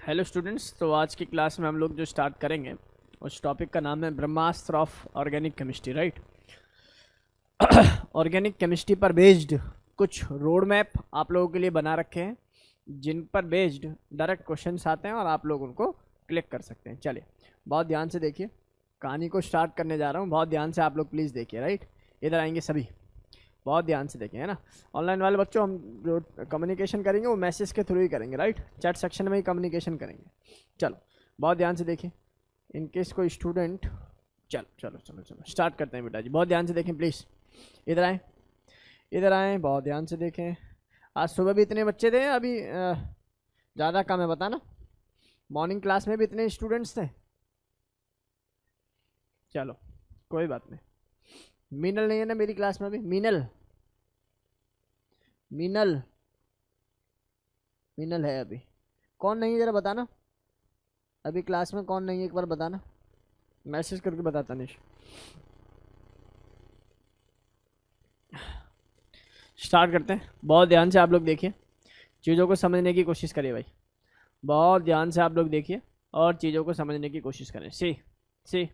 Hello students, तो आज की क्लास में हम लोग जो स्टार्ट करेंगे उस टॉपिक का नाम है Brahmastra of organic chemistry. Right, organic chemistry पर बेस्ड कुछ रोड मैप आप लोगों के लिए बना रखे हैं जिन पर बेस्ड डायरेक्ट क्वेश्चंस आते हैं और आप लोग उनको क्लिक कर सकते हैं। चलिए बहुत ध्यान से देखिए, कहानी को स्टार्ट करने जा रहा हूँ। बहुत ध्यान से आप लोग प्लीज़ देखिए। राइट, इधर आएंगे सभी, बहुत ध्यान से देखें, है ना। ऑनलाइन वाले बच्चों, हम जो कम्युनिकेशन करेंगे वो मैसेज के थ्रू ही करेंगे। राइट, चैट सेक्शन में ही कम्युनिकेशन करेंगे। चलो बहुत ध्यान से देखें, इनकेस कोई स्टूडेंट, चलो चलो चलो चलो स्टार्ट करते हैं बेटा जी। बहुत ध्यान से देखें प्लीज़, इधर आएँ, इधर आएँ, बहुत ध्यान से देखें। आज सुबह भी इतने बच्चे थे, अभी ज़्यादा कम है बताना। मॉर्निंग क्लास में भी इतने स्टूडेंट्स थे। चलो कोई बात नहीं। मीनल नहीं है ना मेरी क्लास में अभी? मीनल, मीनल, मीनल है अभी? कौन नहीं है जरा बताना, अभी क्लास में कौन नहीं है एक बार बताना, मैसेज करके बताता निश। स्टार्ट करते हैं। बहुत ध्यान से आप लोग देखिए, चीज़ों को समझने की कोशिश करिए भाई। बहुत ध्यान से आप लोग देखिए और चीज़ों को समझने की कोशिश करें। सी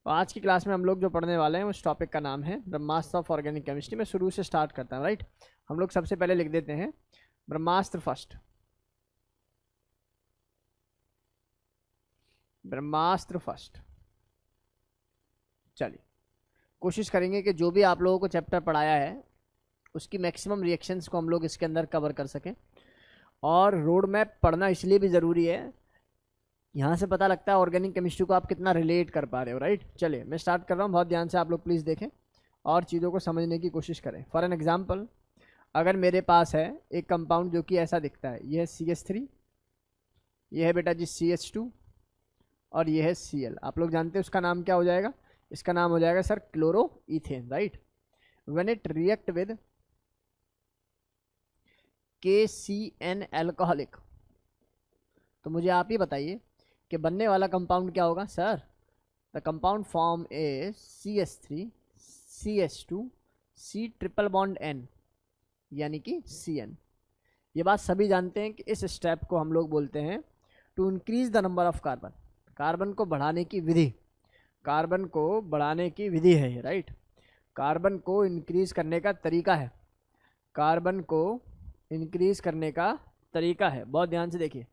तो आज की क्लास में हम लोग जो पढ़ने वाले हैं उस टॉपिक का नाम है ब्रह्मास्त्र ऑफ ऑर्गेनिक केमिस्ट्री। मैं शुरू से स्टार्ट करता हूँ। राइट, हम लोग सबसे पहले लिख देते हैं ब्रह्मास्त्र फर्स्ट, ब्रह्मास्त्र फर्स्ट। चलिए कोशिश करेंगे कि जो भी आप लोगों को चैप्टर पढ़ाया है उसकी मैक्सिमम रिएक्शंस को हम लोग इसके अंदर कवर कर सकें। और रोड मैप पढ़ना इसलिए भी ज़रूरी है, यहाँ से पता लगता है ऑर्गेनिक केमिस्ट्री को आप कितना रिलेट कर पा रहे हो। राइट, चलिए मैं स्टार्ट कर रहा हूँ। बहुत ध्यान से आप लोग प्लीज़ देखें और चीज़ों को समझने की कोशिश करें। फॉर एन एग्जाम्पल, अगर मेरे पास है एक कंपाउंड जो कि ऐसा दिखता है, ये है CH3, ये है बेटा जी CH2 और ये है Cl। आप लोग जानते हैं उसका नाम क्या हो जाएगा? इसका नाम हो जाएगा sir chloro ethane. Right, when it react with KCN alcoholic, तो मुझे आप ही बताइए कि बनने वाला कंपाउंड क्या होगा sir? The compound form is CH3 CH2 C triple bond N, यानी कि CN। ये बात सभी जानते हैं कि इस स्टेप को हम लोग बोलते हैं to increase the number of carbon. Carbon को बढ़ाने की विधि, कार्बन को बढ़ाने की विधि है ये। राइट, कार्बन को इंक्रीज करने का तरीका है, कार्बन को इंक्रीज करने का तरीका है। बहुत ध्यान से देखिए,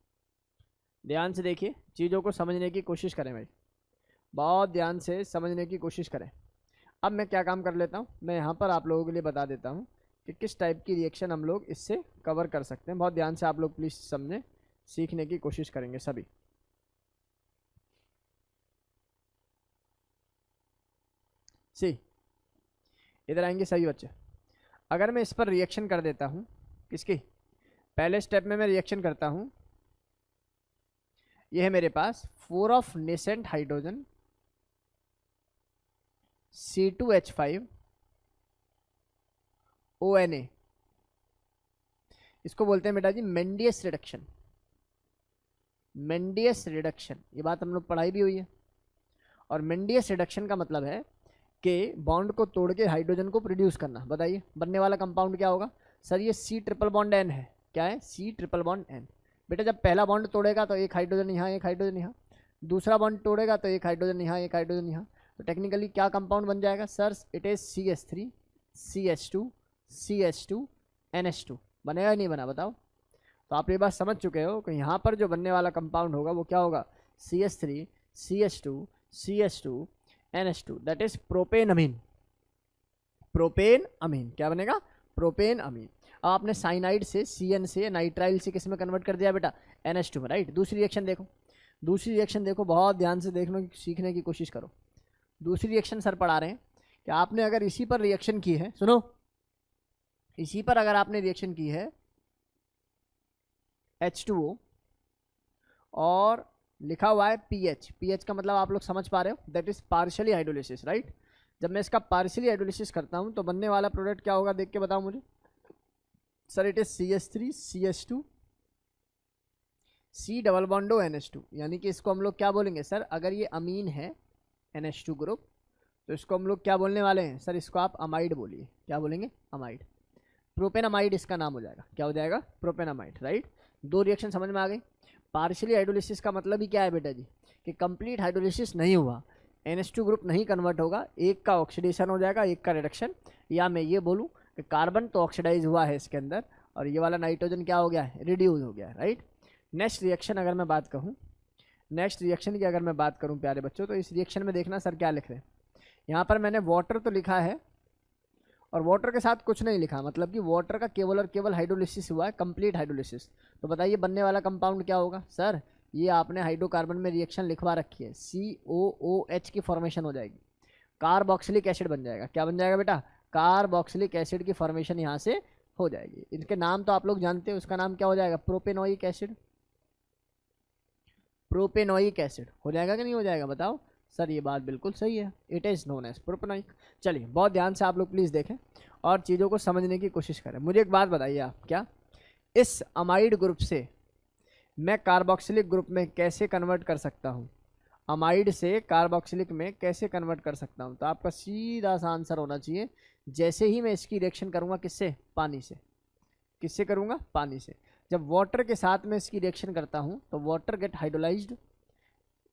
ध्यान से देखिए, चीज़ों को समझने की कोशिश करें भाई, बहुत ध्यान से समझने की कोशिश करें। अब मैं क्या काम कर लेता हूँ, मैं यहाँ पर आप लोगों के लिए बता देता हूँ कि किस टाइप की रिएक्शन हम लोग इससे कवर कर सकते हैं। बहुत ध्यान से आप लोग प्लीज़ समझें, सीखने की कोशिश करेंगे सभी। सी इधर आएंगे सभी बच्चे। अगर मैं इस पर रिएक्शन कर देता हूँ, किसकी? पहले स्टेप में मैं रिएक्शन करता हूँ, यह है मेरे पास 4 of nascent hydrogen C2H5 ONA, इसको बोलते हैं बेटा जी मेंडियस रिडक्शन। मेंडियस रिडक्शन, ये बात हम लोग पढ़ाई भी हुई है। और मेंडियस रिडक्शन का मतलब है कि बॉन्ड को तोड़ के हाइड्रोजन को प्रोड्यूस करना। बताइए बनने वाला कंपाउंड क्या होगा सर? ये C ट्रिपल बॉन्ड N है। क्या है? C triple bond N। बेटा जब पहला बॉन्ड तोड़ेगा तो एक हाइड्रोजन यहाँ, एक हाइड्रोजन यहाँ, दूसरा बॉन्ड तोड़ेगा तो एक हाइड्रोजन यहाँ, एक हाइड्रोजन यहाँ, तो टेक्निकली क्या कंपाउंड बन जाएगा sir? It is CH3 CH2 CH2 NH2। बनेगा या नहीं बना बताओ? तो आप ये बात समझ चुके हो कि यहाँ पर जो बनने वाला कंपाउंड होगा वो क्या होगा? CH3 CH2 CH2 NH2, that is propane amine. Propane amine क्या बनेगा? Propane amine. अब आपने साइनाइड से CN से नाइट्राइल से किस में कन्वर्ट कर दिया बेटा? NH2 में। राइट, दूसरी रिएक्शन देखो, दूसरी रिएक्शन देखो, बहुत ध्यान से देखने की सीखने की कोशिश करो। दूसरी रिएक्शन सर पढ़ा रहे हैं कि आपने अगर इसी पर रिएक्शन की है, सुनो, इसी पर अगर आपने रिएक्शन की है H2O और लिखा हुआ है पीएच का मतलब आप लोग समझ पा रहे हो, that is partially hydrolysis. Right, जब मैं इसका पार्शियली हाइड्रोलिसिस करता हूं तो बनने वाला प्रोडक्ट क्या होगा? देख के बताओ मुझे sir. It is CH3 CH2 C double बॉन्डो NH2, यानी कि इसको हम लोग क्या बोलेंगे सर? अगर ये अमीन है NH2 ग्रुप तो इसको हम लोग क्या बोलने वाले हैं सर? इसको आप अमाइड बोलिए। क्या बोलेंगे? अमाइड। प्रोपेनामाइड इसका नाम हो जाएगा। क्या हो जाएगा? प्रोपेनामाइड। राइट, दो रिएक्शन समझ में आ गई। पार्शियली हाइड्रोलिसिस का मतलब ही क्या है बेटा जी, कि कंप्लीट हाइड्रोलिसिस नहीं हुआ, NH2 ग्रुप नहीं कन्वर्ट होगा, एक का ऑक्सीडेशन हो जाएगा, एक का रिडक्शन। या मैं ये बोलूँ कि कार्बन तो ऑक्सीडाइज हुआ है इसके अंदर, और ये वाला नाइट्रोजन क्या हो गया है, रिड्यूस हो गया है, राइट। नेक्स्ट रिएक्शन अगर मैं बात कहूँ, नेक्स्ट रिएक्शन की अगर मैं बात करूँ प्यारे बच्चों, तो इस रिएक्शन में देखना सर क्या लिख रहे हैं। यहाँ पर मैंने वाटर तो लिखा है, और वाटर के साथ कुछ नहीं लिखा, मतलब कि वाटर का केवल और केवल हाइड्रोलिसिस हुआ है, कंप्लीट हाइड्रोलिसिस। तो बताइए बनने वाला कंपाउंड क्या होगा सर, ये आपने हाइड्रोकार्बन में रिएक्शन लिखवा रखी है, COOH की फॉर्मेशन हो जाएगी, कार्बोक्सिलिक एसिड बन जाएगा। क्या बन जाएगा बेटा, कार्बोक्सिलिक एसिड की फॉर्मेशन यहाँ से हो जाएगी। इनके नाम तो आप लोग जानते हैं, उसका नाम क्या हो जाएगा, प्रोपेनोइक एसिड, प्रोपेनोइक एसिड हो जाएगा कि नहीं हो जाएगा, बताओ सर। ये बात बिल्कुल सही है, it is known as propanoic. चलिए बहुत ध्यान से आप लोग प्लीज़ देखें और चीज़ों को समझने की कोशिश करें। मुझे एक बात बताइए आप, क्या इस अमाइड ग्रुप से मैं कार्बोक्सिलिक ग्रुप में कैसे कन्वर्ट कर सकता हूँ, अमाइड से कार्बोक्सिलिक में कैसे कन्वर्ट कर सकता हूँ। तो आपका सीधा सा आंसर होना चाहिए, जैसे ही मैं इसकी रिएक्शन करूँगा किससे, पानी से। किससे करूँगा, पानी से। जब वाटर के साथ में इसकी रिएक्शन करता हूँ तो वाटर गेट हाइड्रोलाइज्ड,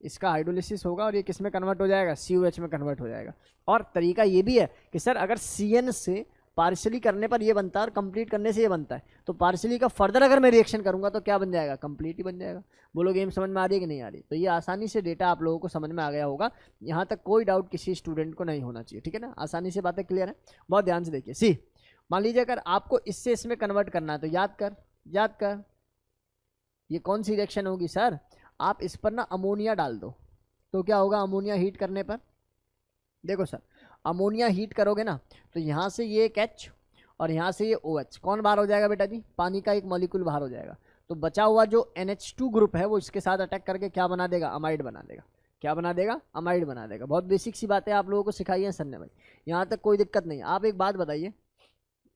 इसका हाइड्रोलिसिस होगा और ये किस में कन्वर्ट हो जाएगा, COH में कन्वर्ट हो जाएगा। और तरीका ये भी है कि सर अगर CN से पार्शियली करने पर ये बनता है और कंप्लीट करने से ये बनता है, तो पार्शियली का फर्दर अगर मैं रिएक्शन करूंगा तो क्या बन जाएगा, कंप्लीट ही बन जाएगा। बोलो गेम समझ में आ रही है कि नहीं आ रही। तो ये आसानी से डेटा आप लोगों को समझ में आ गया होगा, यहाँ तक कोई डाउट किसी स्टूडेंट को नहीं होना चाहिए, ठीक है ना। आसानी से बातें क्लियर है, बहुत ध्यान से देखिए। सी मान लीजिए अगर आपको इससे इसमें कन्वर्ट करना है तो याद कर ये कौन सी रिएक्शन होगी सर, आप इस पर ना अमोनिया डाल दो तो क्या होगा, अमोनिया हीट करने पर, देखो सर अमोनिया हीट करोगे ना तो यहाँ से ये एक H और यहाँ से ये OH, कौन बाहर हो जाएगा बेटा जी, पानी का एक मॉलिक्यूल बाहर हो जाएगा। तो बचा हुआ जो NH2 ग्रुप है वो इसके साथ अटैक करके क्या बना देगा, अमाइड बना देगा। क्या बना देगा, अमाइड बना देगा। बहुत बेसिक सी बातें आप लोगों को सिखाई है सर ने भाई, यहाँ तक कोई दिक्कत नहीं। आप एक बात बताइए,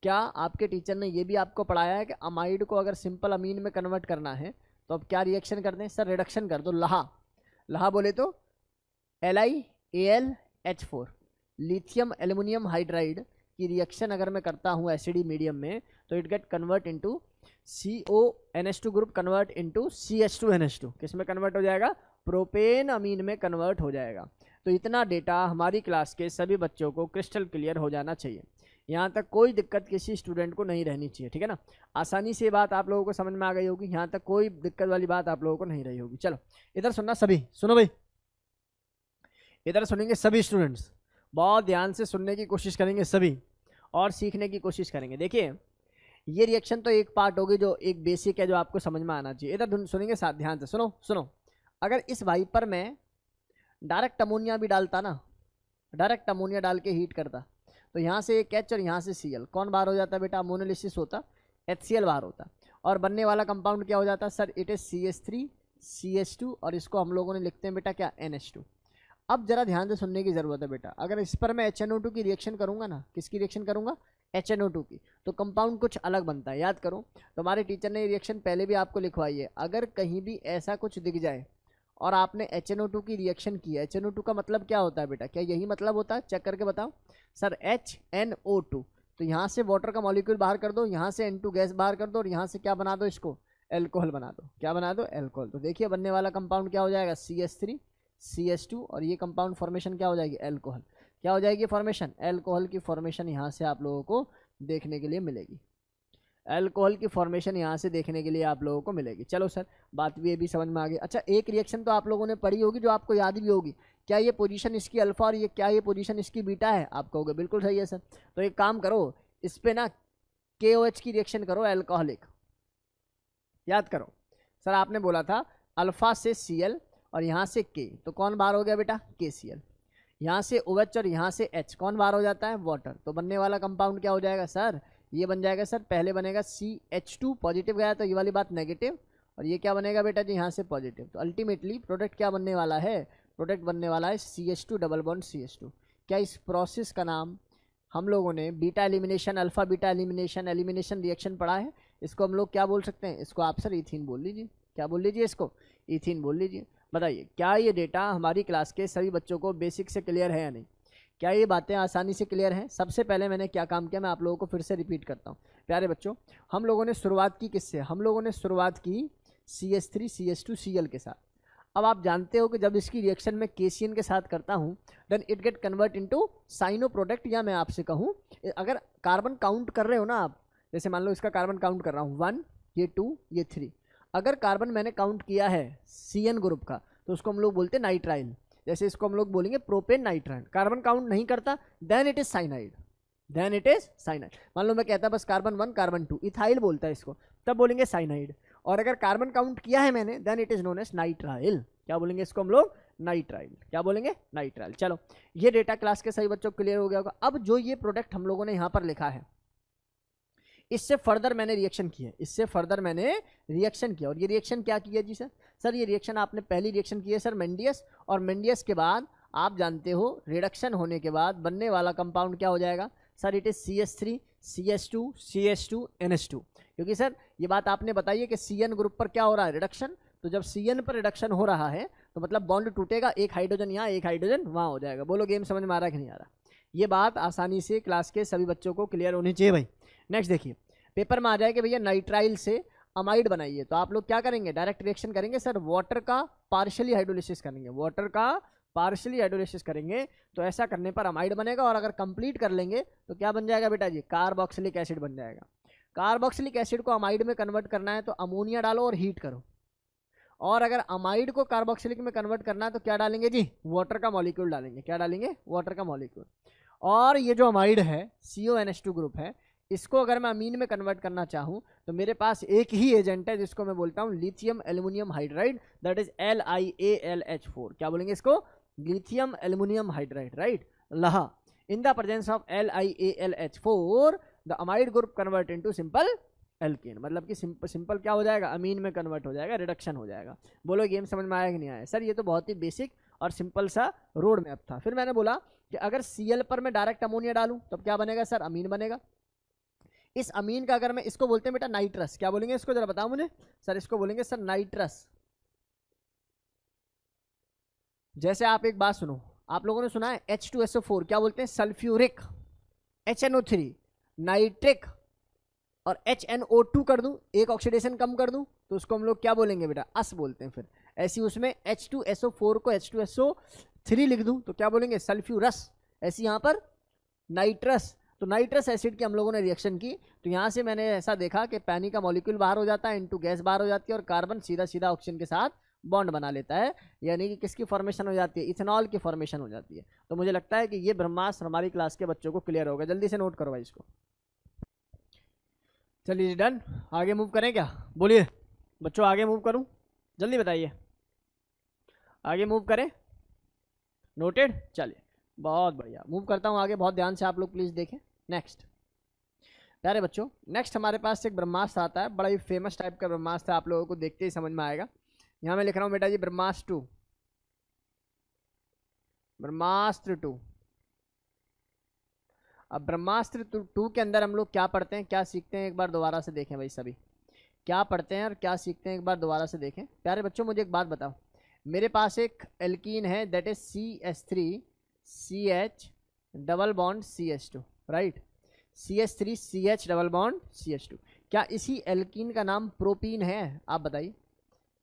क्या आपके टीचर ने ये भी आपको पढ़ाया है कि अमाइड को अगर सिंपल अमीन में कन्वर्ट करना है तो अब क्या रिएक्शन कर दें, सर रिडक्शन कर दो, लहा बोले तो LiAlH4, लिथियम एल्युमिनियम हाइड्राइड की रिएक्शन अगर मैं करता हूँ एसिडी मीडियम में तो it get convert into CONH2 group convert into CH2NH2, किस में कन्वर्ट हो जाएगा, प्रोपेन अमीन में कन्वर्ट हो जाएगा। तो इतना डेटा हमारी क्लास के सभी बच्चों को क्रिस्टल क्लियर हो जाना चाहिए, यहाँ तक कोई दिक्कत किसी स्टूडेंट को नहीं रहनी चाहिए, ठीक है ना। आसानी से बात आप लोगों को समझ में आ गई होगी, यहाँ तक कोई दिक्कत वाली बात आप लोगों को नहीं रही होगी। चलो इधर सुनना सभी, सुनो भाई, इधर सुनेंगे सभी स्टूडेंट्स, बहुत ध्यान से सुनने की कोशिश करेंगे सभी और सीखने की कोशिश करेंगे। देखिए ये रिएक्शन तो एक पार्ट होगी जो एक बेसिक है जो आपको समझ में आना चाहिए। इधर सुनेंगे साथ ध्यान से, सुनो। अगर इस भाई पर मैं डायरेक्ट अमोनिया भी डालता ना, डायरेक्ट अमोनिया डाल के हीट करता तो यहाँ से एक H और यहाँ से Cl, कौन बाहर हो जाता बेटा, अमोनोलिसिस होता, HCl बाहर होता और बनने वाला कंपाउंड क्या हो जाता sir, it is CH3 CH2 और इसको हम लोगों ने लिखते हैं बेटा क्या, NH2। अब जरा ध्यान से सुनने की जरूरत है बेटा, अगर इस पर मैं HNO2 की रिएक्शन करूंगा ना, किसकी रिएक्शन करूंगा, HNO2 की, तो कंपाउंड कुछ अलग बनता है। याद करो, तुम्हारे टीचर ने रिएक्शन पहले भी आपको लिखवाई है, अगर कहीं भी ऐसा कुछ दिख जाए और आपने HNO2 की रिएक्शन की है, HNO2 का मतलब क्या होता है बेटा, क्या यही मतलब होता है, चेक करके बताओ सर, HNO2, तो यहाँ से वाटर का मॉलिक्यूल बाहर कर दो, यहाँ से N2 गैस बाहर कर दो और यहाँ से क्या बना दो, इसको एल्कोहल बना दो। क्या बना दो, एल्कोहल। तो देखिए बनने वाला कंपाउंड क्या हो जाएगा, CH3 CH2 और ये कंपाउंड फॉर्मेशन क्या हो जाएगी, एल्कोहल। क्या हो जाएगी फॉर्मेशन, एल्कोहल की फॉर्मेशन यहाँ से आप लोगों को देखने के लिए मिलेगी, एल्कोहल की फॉर्मेशन यहाँ से देखने के लिए आप लोगों को मिलेगी। चलो सर बात भी ये भी समझ में आ गई। अच्छा एक रिएक्शन तो आप लोगों ने पढ़ी होगी जो आपको याद भी होगी, क्या ये पोजीशन इसकी अल्फा और ये क्या ये पोजीशन इसकी बीटा है, आप कहोगे बिल्कुल सही है सर। तो एक काम करो, इस पे ना KOH की रिएक्शन करो, एल्कोहलिक। याद करो सर, आपने बोला था अल्फा से Cl और यहाँ से K, तो कौन बाहर हो गया बेटा, KCl। यहाँ से OH और यहाँ से H, कौन बाहर हो जाता है, वाटर। तो बनने वाला कंपाउंड क्या हो जाएगा सर, ये बन जाएगा सर, पहले बनेगा CH2 पॉजिटिव गया तो ये वाली बात नेगेटिव, और ये क्या बनेगा बेटा जी, यहाँ से पॉजिटिव। तो अल्टीमेटली प्रोडक्ट क्या बनने वाला है, प्रोडक्ट बनने वाला है CH2 डबल बॉन्ड CH2। क्या इस प्रोसेस का नाम हम लोगों ने beta elimination, alpha beta elimination, elimination reaction पढ़ा है, इसको हम लोग क्या बोल सकते हैं, इसको आप सर इथीन बोल लीजिए। क्या बोल लीजिए, इसको इथीन बोल लीजिए। बताइए क्या ये डेटा हमारी क्लास के सभी बच्चों को बेसिक से क्लियर है या नहीं, क्या ये बातें आसानी से क्लियर हैं। सबसे पहले मैंने क्या काम किया, मैं आप लोगों को फिर से रिपीट करता हूँ। प्यारे बच्चों, हम लोगों ने शुरुआत की किससे, हम लोगों ने शुरुआत की CH3 CH2 Cl के साथ। अब आप जानते हो कि जब इसकी रिएक्शन में KCN के साथ करता हूँ then it get convert into cyano product. या मैं आपसे कहूँ अगर कार्बन काउंट कर रहे हो ना आप, जैसे मान लो इसका कार्बन काउंट कर रहा हूँ 1, ये 2, ये 3, अगर कार्बन मैंने काउंट किया है CN ग्रुप का तो उसको हम लोग बोलते हैं नाइट्राइल। जैसे इसको हम लोग बोलेंगे प्रोपेन नाइट्राइल। कार्बन काउंट नहीं करता then it is cyanide, then it is cyanide. मान लो मैं कहता बस कार्बन 1 कार्बन 2, इथाइल बोलता है इसको, तब बोलेंगे साइनाइड। और अगर कार्बन काउंट किया है मैंने then it is known as nitrile. क्या बोलेंगे इसको हम लोग? नाइट्राइल। क्या बोलेंगे? नाइट्राइल। चलो ये डेटा क्लास के सभी बच्चों को क्लियर हो गया होगा। अब जो ये प्रोडक्ट हम लोगों ने यहाँ पर लिखा है इससे फर्दर मैंने रिएक्शन की है, इससे फर्दर मैंने रिएक्शन किया। और ये रिएक्शन क्या किया जी सर? सर ये रिएक्शन आपने पहली रिएक्शन की है सर मेंडियस, और मेंडियस के बाद आप जानते हो रिडक्शन होने के बाद बनने वाला कंपाउंड क्या हो जाएगा sir? It is CH3 CH2 CH2 NH2। क्योंकि सर ये बात आपने बताई है कि CN ग्रुप पर क्या हो रहा है? रिडक्शन। तो जब CN पर रिडक्शन हो रहा है तो मतलब बॉन्ड टूटेगा, एक हाइड्रोजन यहाँ एक हाइड्रोजन वहाँ हो जाएगा। बोलो गेम समझ में आ रहा है कि नहीं आ रहा? ये बात आसानी से क्लास के सभी बच्चों को क्लियर होनी चाहिए भाई। नेक्स्ट देखिए, पेपर में आ जाए कि भैया नाइट्राइल से अमाइड बनाइए, तो आप लोग क्या करेंगे? डायरेक्ट रिएक्शन करेंगे सर, वाटर का पार्शियली हाइड्रोलिसिस करेंगे, वाटर का पार्शियली हाइड्रोलिसिस करेंगे तो ऐसा करने पर अमाइड बनेगा। और अगर कंप्लीट कर लेंगे तो क्या बन जाएगा बेटा जी? कार्बोक्सिलिक एसिड बन जाएगा। कार्बोक्सिलिक एसिड को अमाइड में कन्वर्ट करना है तो अमोनिया डालो और हीट करो। और अगर अमाइड को कार्बोक्सिलिक में कन्वर्ट करना है तो क्या डालेंगे जी? वाटर का मॉलिक्यूल डालेंगे। क्या डालेंगे? वाटर का मॉलिक्यूल। और ये जो अमाइड है CONH2 ग्रुप है, इसको अगर मैं अमीन में कन्वर्ट करना चाहूँ तो मेरे पास एक ही एजेंट है जिसको मैं बोलता हूँ lithium aluminium hydride, that is LiAlH4। क्या बोलेंगे इसको? Lithium aluminium hydride, right. लहा in the presence of LiAlH4 the amide group convert into simple alkane. मतलब कि सिंपल क्या हो जाएगा? अमीन में कन्वर्ट हो जाएगा, रिडक्शन हो जाएगा। बोलो गेम समझ में आया कि नहीं आया? सर ये तो बहुत ही बेसिक और सिंपल सा रोड मैप था। फिर मैंने बोला कि अगर Cl पर मैं डायरेक्ट अमोनिया डालूं तब क्या बनेगा सर? अमीन बनेगा। इस अमीन का अगर मैं इसको बोलते हैं बेटा नाइट्रस, क्या बोलेंगे इसको जरा बताओ मुझे? सर इसको बोलेंगे सर नाइट्रस। जैसे आप एक बात सुनो, आप लोगों ने सुना है H2SO4 क्या बोलते हैं? सल्फ्यूरिक। HNO3 nitric. और HNO2 कर दूं, एक ऑक्सीडेशन कम कर दूं तो उसको हम लोग क्या बोलेंगे बेटा? अस बोलते हैं। फिर ऐसी उसमें H2SO4 को H2SO3 लिख दूं तो क्या बोलेंगे? सल्फ्यूरस। ऐसी यहाँ पर नाइट्रस। तो नाइट्रस एसिड की हम लोगों ने रिएक्शन की तो यहाँ से मैंने ऐसा देखा कि पानी का मॉलिक्यूल बाहर हो जाता है, इनटू गैस बाहर हो जाती है, और कार्बन सीधा सीधा ऑक्सीजन के साथ बॉन्ड बना लेता है। यानी कि किसकी फॉर्मेशन हो जाती है? इथेनॉल की फॉर्मेशन हो जाती है। तो मुझे लगता है कि ये ब्रह्मास्त्र हमारी क्लास के बच्चों को क्लियर होगा। जल्दी से नोट करो भाई इसको। चलिए डन, आगे मूव करें क्या? बोलिए बच्चों, आगे मूव करूं? जल्दी बताइए, आगे मूव करें? नोटेड। चलिए बहुत बढ़िया, मूव करता हूं आगे। बहुत ध्यान से आप लोग प्लीज देखें। नेक्स्ट प्यारे बच्चों, नेक्स्ट हमारे पास एक ब्रह्मास्त्र आता है, बड़ा ही फेमस टाइप का ब्रह्मास्त्र, आप लोगों को देखते ही समझ में आएगा। यहाँ मैं लिख रहा हूँ बेटा जी ब्रह्मास्त्र 2, ब्रह्मास्त्र 2। अब ब्रह्मास्त्र 2 के अंदर हम लोग क्या पढ़ते हैं, क्या सीखते हैं, एक बार दोबारा से देखें भाई सभी। क्या पढ़ते हैं और क्या सीखते हैं एक बार दोबारा से देखें। प्यारे बच्चों मुझे एक बात बताओ, मेरे पास एक एल्कीन है that is CH3CH double bond CH2, right. CH3CH double bond CH2। क्या इसी एल्कीन का नाम प्रोपीन है? आप बताइए,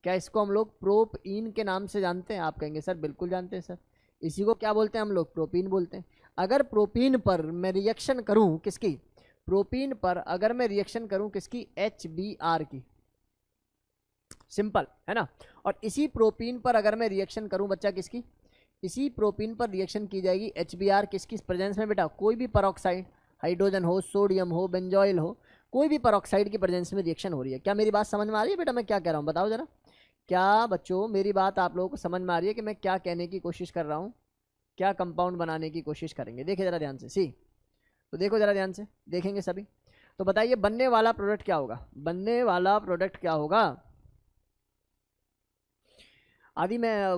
क्या इसको हम लोग प्रोपीन के नाम से जानते हैं? आप कहेंगे सर बिल्कुल जानते हैं सर, इसी को क्या बोलते हैं हम लोग? प्रोपीन बोलते हैं। अगर प्रोपीन पर मैं रिएक्शन करूं, किसकी? प्रोपीन पर अगर मैं रिएक्शन करूं किसकी? HBr की। सिंपल है ना। और इसी प्रोपीन पर अगर मैं रिएक्शन करूं बच्चा किसकी? इसी प्रोपीन पर रिएक्शन की जाएगी HBr किसकी प्रेजेंस में बेटा? कोई भी परऑक्साइड, हाइड्रोजन हो, सोडियम हो, बेंजॉइल हो, कोई भी परऑक्साइड की प्रेजेंस में रिएक्शन हो रही है। क्या मेरी बात समझ में आ रही है बेटा? मैं क्या कह रहा हूँ बताओ जरा। क्या बच्चों मेरी बात आप लोगों को समझ में आ रही है कि मैं क्या कहने की कोशिश कर रहा हूँ? क्या कंपाउंड बनाने की कोशिश करेंगे? देखिए जरा ध्यान से। सी तो देखो जरा ध्यान से, देखेंगे सभी। तो बताइए बनने वाला प्रोडक्ट क्या होगा? बनने वाला प्रोडक्ट क्या होगा? आदि मैं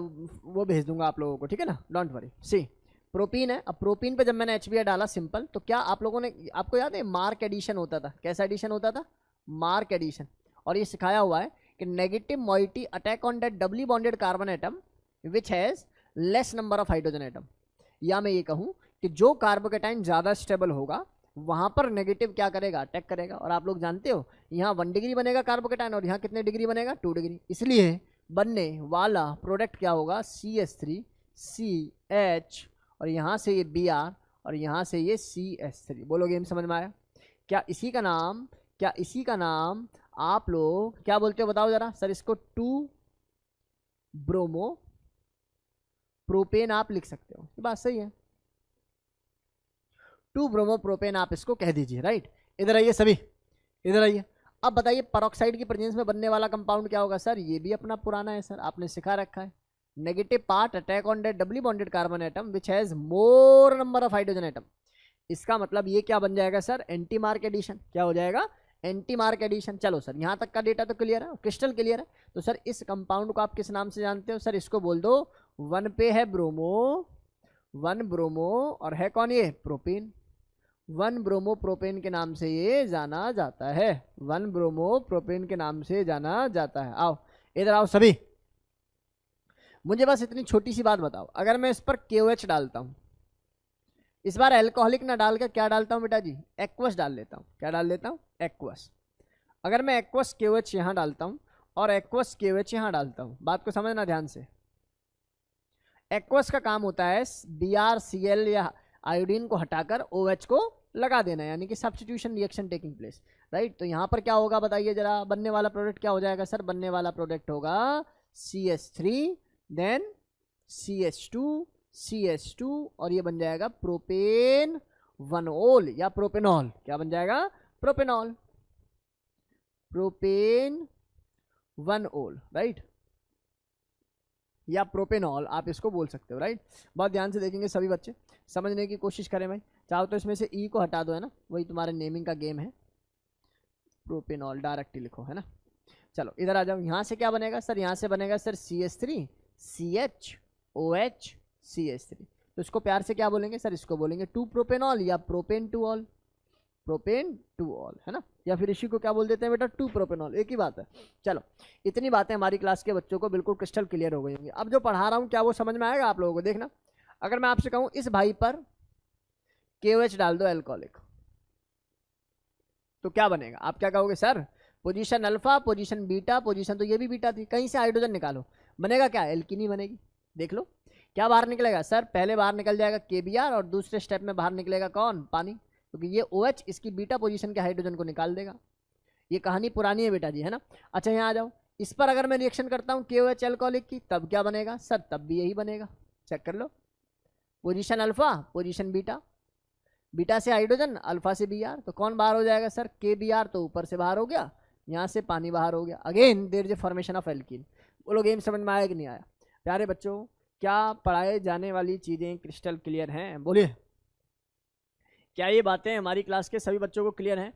वो भेज दूंगा आप लोगों को, ठीक है ना, डोंट वरी। सी प्रोपीन है। अब प्रोपीन पे जब मैंने HBr डाला सिंपल, तो क्या आप लोगों ने, आपको याद है मार्क एडिशन होता था? कैसा एडिशन होता था? Mark addition. और ये सिखाया हुआ है कि negative moiety attack on that doubly bonded carbon atom which has less number of hydrogen atom. या मैं ये कहूँ कि जो कार्बोकेटाइन ज़्यादा स्टेबल होगा वहां पर नेगेटिव क्या करेगा, अटैक करेगा। और आप लोग जानते हो यहाँ 1 डिग्री बनेगा कार्बोकेटायन और यहाँ कितने डिग्री बनेगा, 2 डिग्री। इसलिए बनने वाला प्रोडक्ट क्या होगा, CH3CH, और यहाँ से ये Br और यहाँ से ये CH3। बोलो गेम समझ में आया? क्या इसी का नाम आप लोग क्या बोलते हो बताओ जरा। सर इसको 2 ब्रोमो प्रोपेन आप लिख सकते हो, ये बात सही है। 2 ब्रोमो प्रोपेन आप इसको कह दीजिए, राइट। इधर आइए सभी, इधर आइए। अब बताइए पेरोक्साइड की प्रेजेंस में बनने वाला कंपाउंड क्या होगा। सर ये भी अपना पुराना है, सर आपने सिखा रखा है। Negative part attack on that doubly bonded carbon atom which has more number of hydrogen atom. इसका मतलब ये क्या बन जाएगा सर, एंटी मार्क एडिशन। क्या हो जाएगा, एंटी मार्क एडिशन। चलो सर यहाँ तक का डेटा तो क्लियर है, क्रिस्टल क्लियर है। तो सर इस कंपाउंड को आप किस नाम से जानते हो। सर इसको बोल दो 1 पे है ब्रोमो, 1 ब्रोमो, और है कौन ये, प्रोपेन। 1 ब्रोमो प्रोपेन के नाम से ये जाना जाता है, 1 ब्रोमो प्रोपेन के नाम से जाना जाता है। आओ इधर आओ सभी, मुझे बस इतनी छोटी सी बात बताओ। अगर मैं इस पर KOH डालता हूं, इस बार अल्कोहलिक ना डाल के क्या डालता हूं बेटा जी, एक्वस डाल लेता हूं। क्या डाल लेता हूं, एक्वस। अगर मैं एक्वस KOH यहां डालता हूं और एक्वस KOH यहां डालता हूं, बात को समझना ध्यान से। एक्वस का काम होता है BrCl या आयोडीन को हटाकर OH को लगा देना, यानी कि substitution reaction taking place, right. तो यहाँ पर क्या होगा बताइए जरा, बनने वाला प्रोडक्ट क्या हो जाएगा सर, बनने वाला प्रोडक्ट होगा CH3 देन CH2 और ये बन जाएगा प्रोपेन 1-ओल या प्रोपेनॉल। क्या बन जाएगा, प्रोपेनॉल, प्रोपेन 1-ओल, राइट, या प्रोपेनॉल आप इसको बोल सकते हो, राइट। बहुत ध्यान से देखेंगे सभी बच्चे, समझने की कोशिश करें भाई। चाहो तो इसमें से ई को हटा दो, है ना, वही तुम्हारे नेमिंग का गेम है। प्रोपेनॉल डायरेक्ट लिखो, है ना। चलो इधर आ जाओ, यहाँ से क्या बनेगा सर, यहाँ से बनेगा सर CH3 CHOH CH3। तो इसको प्यार से क्या बोलेंगे सर, इसको बोलेंगे 2 प्रोपेनॉल या प्रोपेन 2-ऑल, प्रोपेन 2-ऑल, है ना। या फिर इसी को क्या बोल देते हैं बेटा, 2 प्रोपेनॉल, एक ही बात है। चलो इतनी बातें हमारी क्लास के बच्चों को बिल्कुल क्रिस्टल क्लियर हो गई होंगी। अब जो पढ़ा रहा हूँ क्या वो समझ में आएगा आप लोगों को, देखना। अगर मैं आपसे कहूँ इस भाई पर KOH डाल दो अल्कोहलिक, तो क्या बनेगा, आप क्या कहोगे sir, position alpha, position beta, position तो ये भी बीटा थी, कहीं से हाइड्रोजन निकालो, बनेगा क्या, एल्कीनी बनेगी। देख लो क्या बाहर निकलेगा सर, पहले बाहर निकल जाएगा KBr और दूसरे स्टेप में बाहर निकलेगा कौन, पानी, क्योंकि ये OH इसकी बीटा पोजीशन के हाइड्रोजन को निकाल देगा। ये कहानी पुरानी है बेटा जी, है ना। अच्छा यहाँ आ जाओ, इस पर अगर मैं रिएक्शन करता हूँ KOH अल्कोहलिक की, तब क्या बनेगा सर, तब भी यही बनेगा, चेक कर लो। Position alpha, position beta, beta से हाइड्रोजन, अल्फा से Br, तो कौन बाहर हो जाएगा सर, KBr, तो ऊपर से बाहर हो गया, यहाँ से पानी बाहर हो गया। Again there is a formation of alkene. बोलो गेम समझ में आया कि नहीं आया। प्यारे बच्चों, क्या पढ़ाए जाने वाली चीज़ें क्रिस्टल क्लियर हैं, बोलिए। क्या ये बातें हमारी क्लास के सभी बच्चों को क्लियर हैं,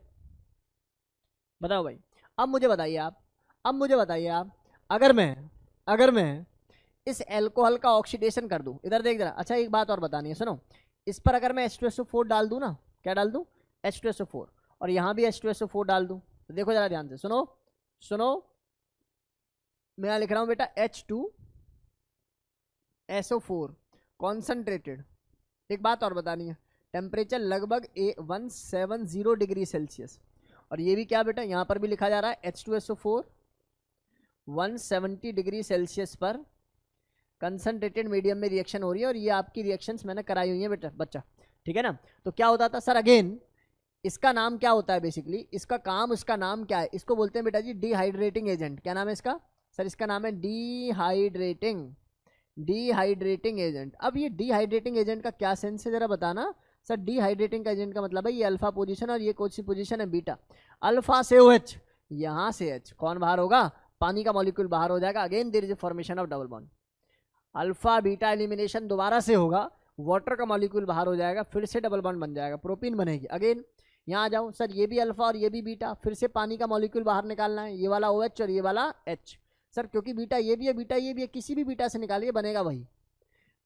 बताओ भाई। अब मुझे बताइए आप, अगर मैं इस एल्कोहल का ऑक्सीडेशन कर दूं, इधर देख जरा। अच्छा एक बात और बतानी है, सुनो। इस पर अगर मैं H2SO4 डाल दूं ना, क्या डाल दूं, H2SO4, और यहाँ भी H2SO4 डाल दूं, तो देखो जरा ध्यान से, सुनो। मैं यहाँ लिख रहा हूँ बेटा H2SO4 कॉन्सनट्रेटेड। एक बात और बतानी है, टेम्परेचर लगभग 170 डिग्री सेल्सियस, और ये भी क्या बेटा, यहाँ पर भी लिखा जा रहा है H2SO4 170 डिग्री सेल्सियस पर कंसनट्रेटेड मीडियम में रिएक्शन हो रही है, और ये आपकी रिएक्शंस मैंने कराई हुई है बेटा बच्चा, ठीक है ना। तो क्या होता था सर, अगेन इसका नाम क्या होता है, बेसिकली इसका नाम क्या है, इसको बोलते हैं बेटा जी डिहाइड्रेटिंग एजेंट। क्या नाम है इसका सर, इसका नाम है डिहाइड्रेटिंग एजेंट। अब ये डिहाइड्रेटिंग एजेंट का क्या सेंस है जरा बताना सर। डिहाइड्रेटिंग का एजेंट का मतलब है ये अल्फा पोजीशन और ये कौन सी पोजीशन है, बीटा। अल्फा से OH, यहाँ से H, कौन बाहर होगा, पानी का मॉलिक्यूल बाहर हो जाएगा। Again there is a formation of double bond, alpha beta elimination दोबारा से होगा, वाटर का मॉलिक्यूल बाहर हो जाएगा, फिर से डबल बॉन्ड बन जाएगा, प्रोपीन बनेगी। अगेन यहाँ आ जाओ सर, ये भी अल्फा और ये भी बीटा, फिर से पानी का मॉलिक्यूल बाहर निकालना है, ये वाला OH और ये वाला H। सर क्योंकि बीटा ये भी है, बीटा ये भी है, किसी भी बीटा से निकालिए बनेगा वही।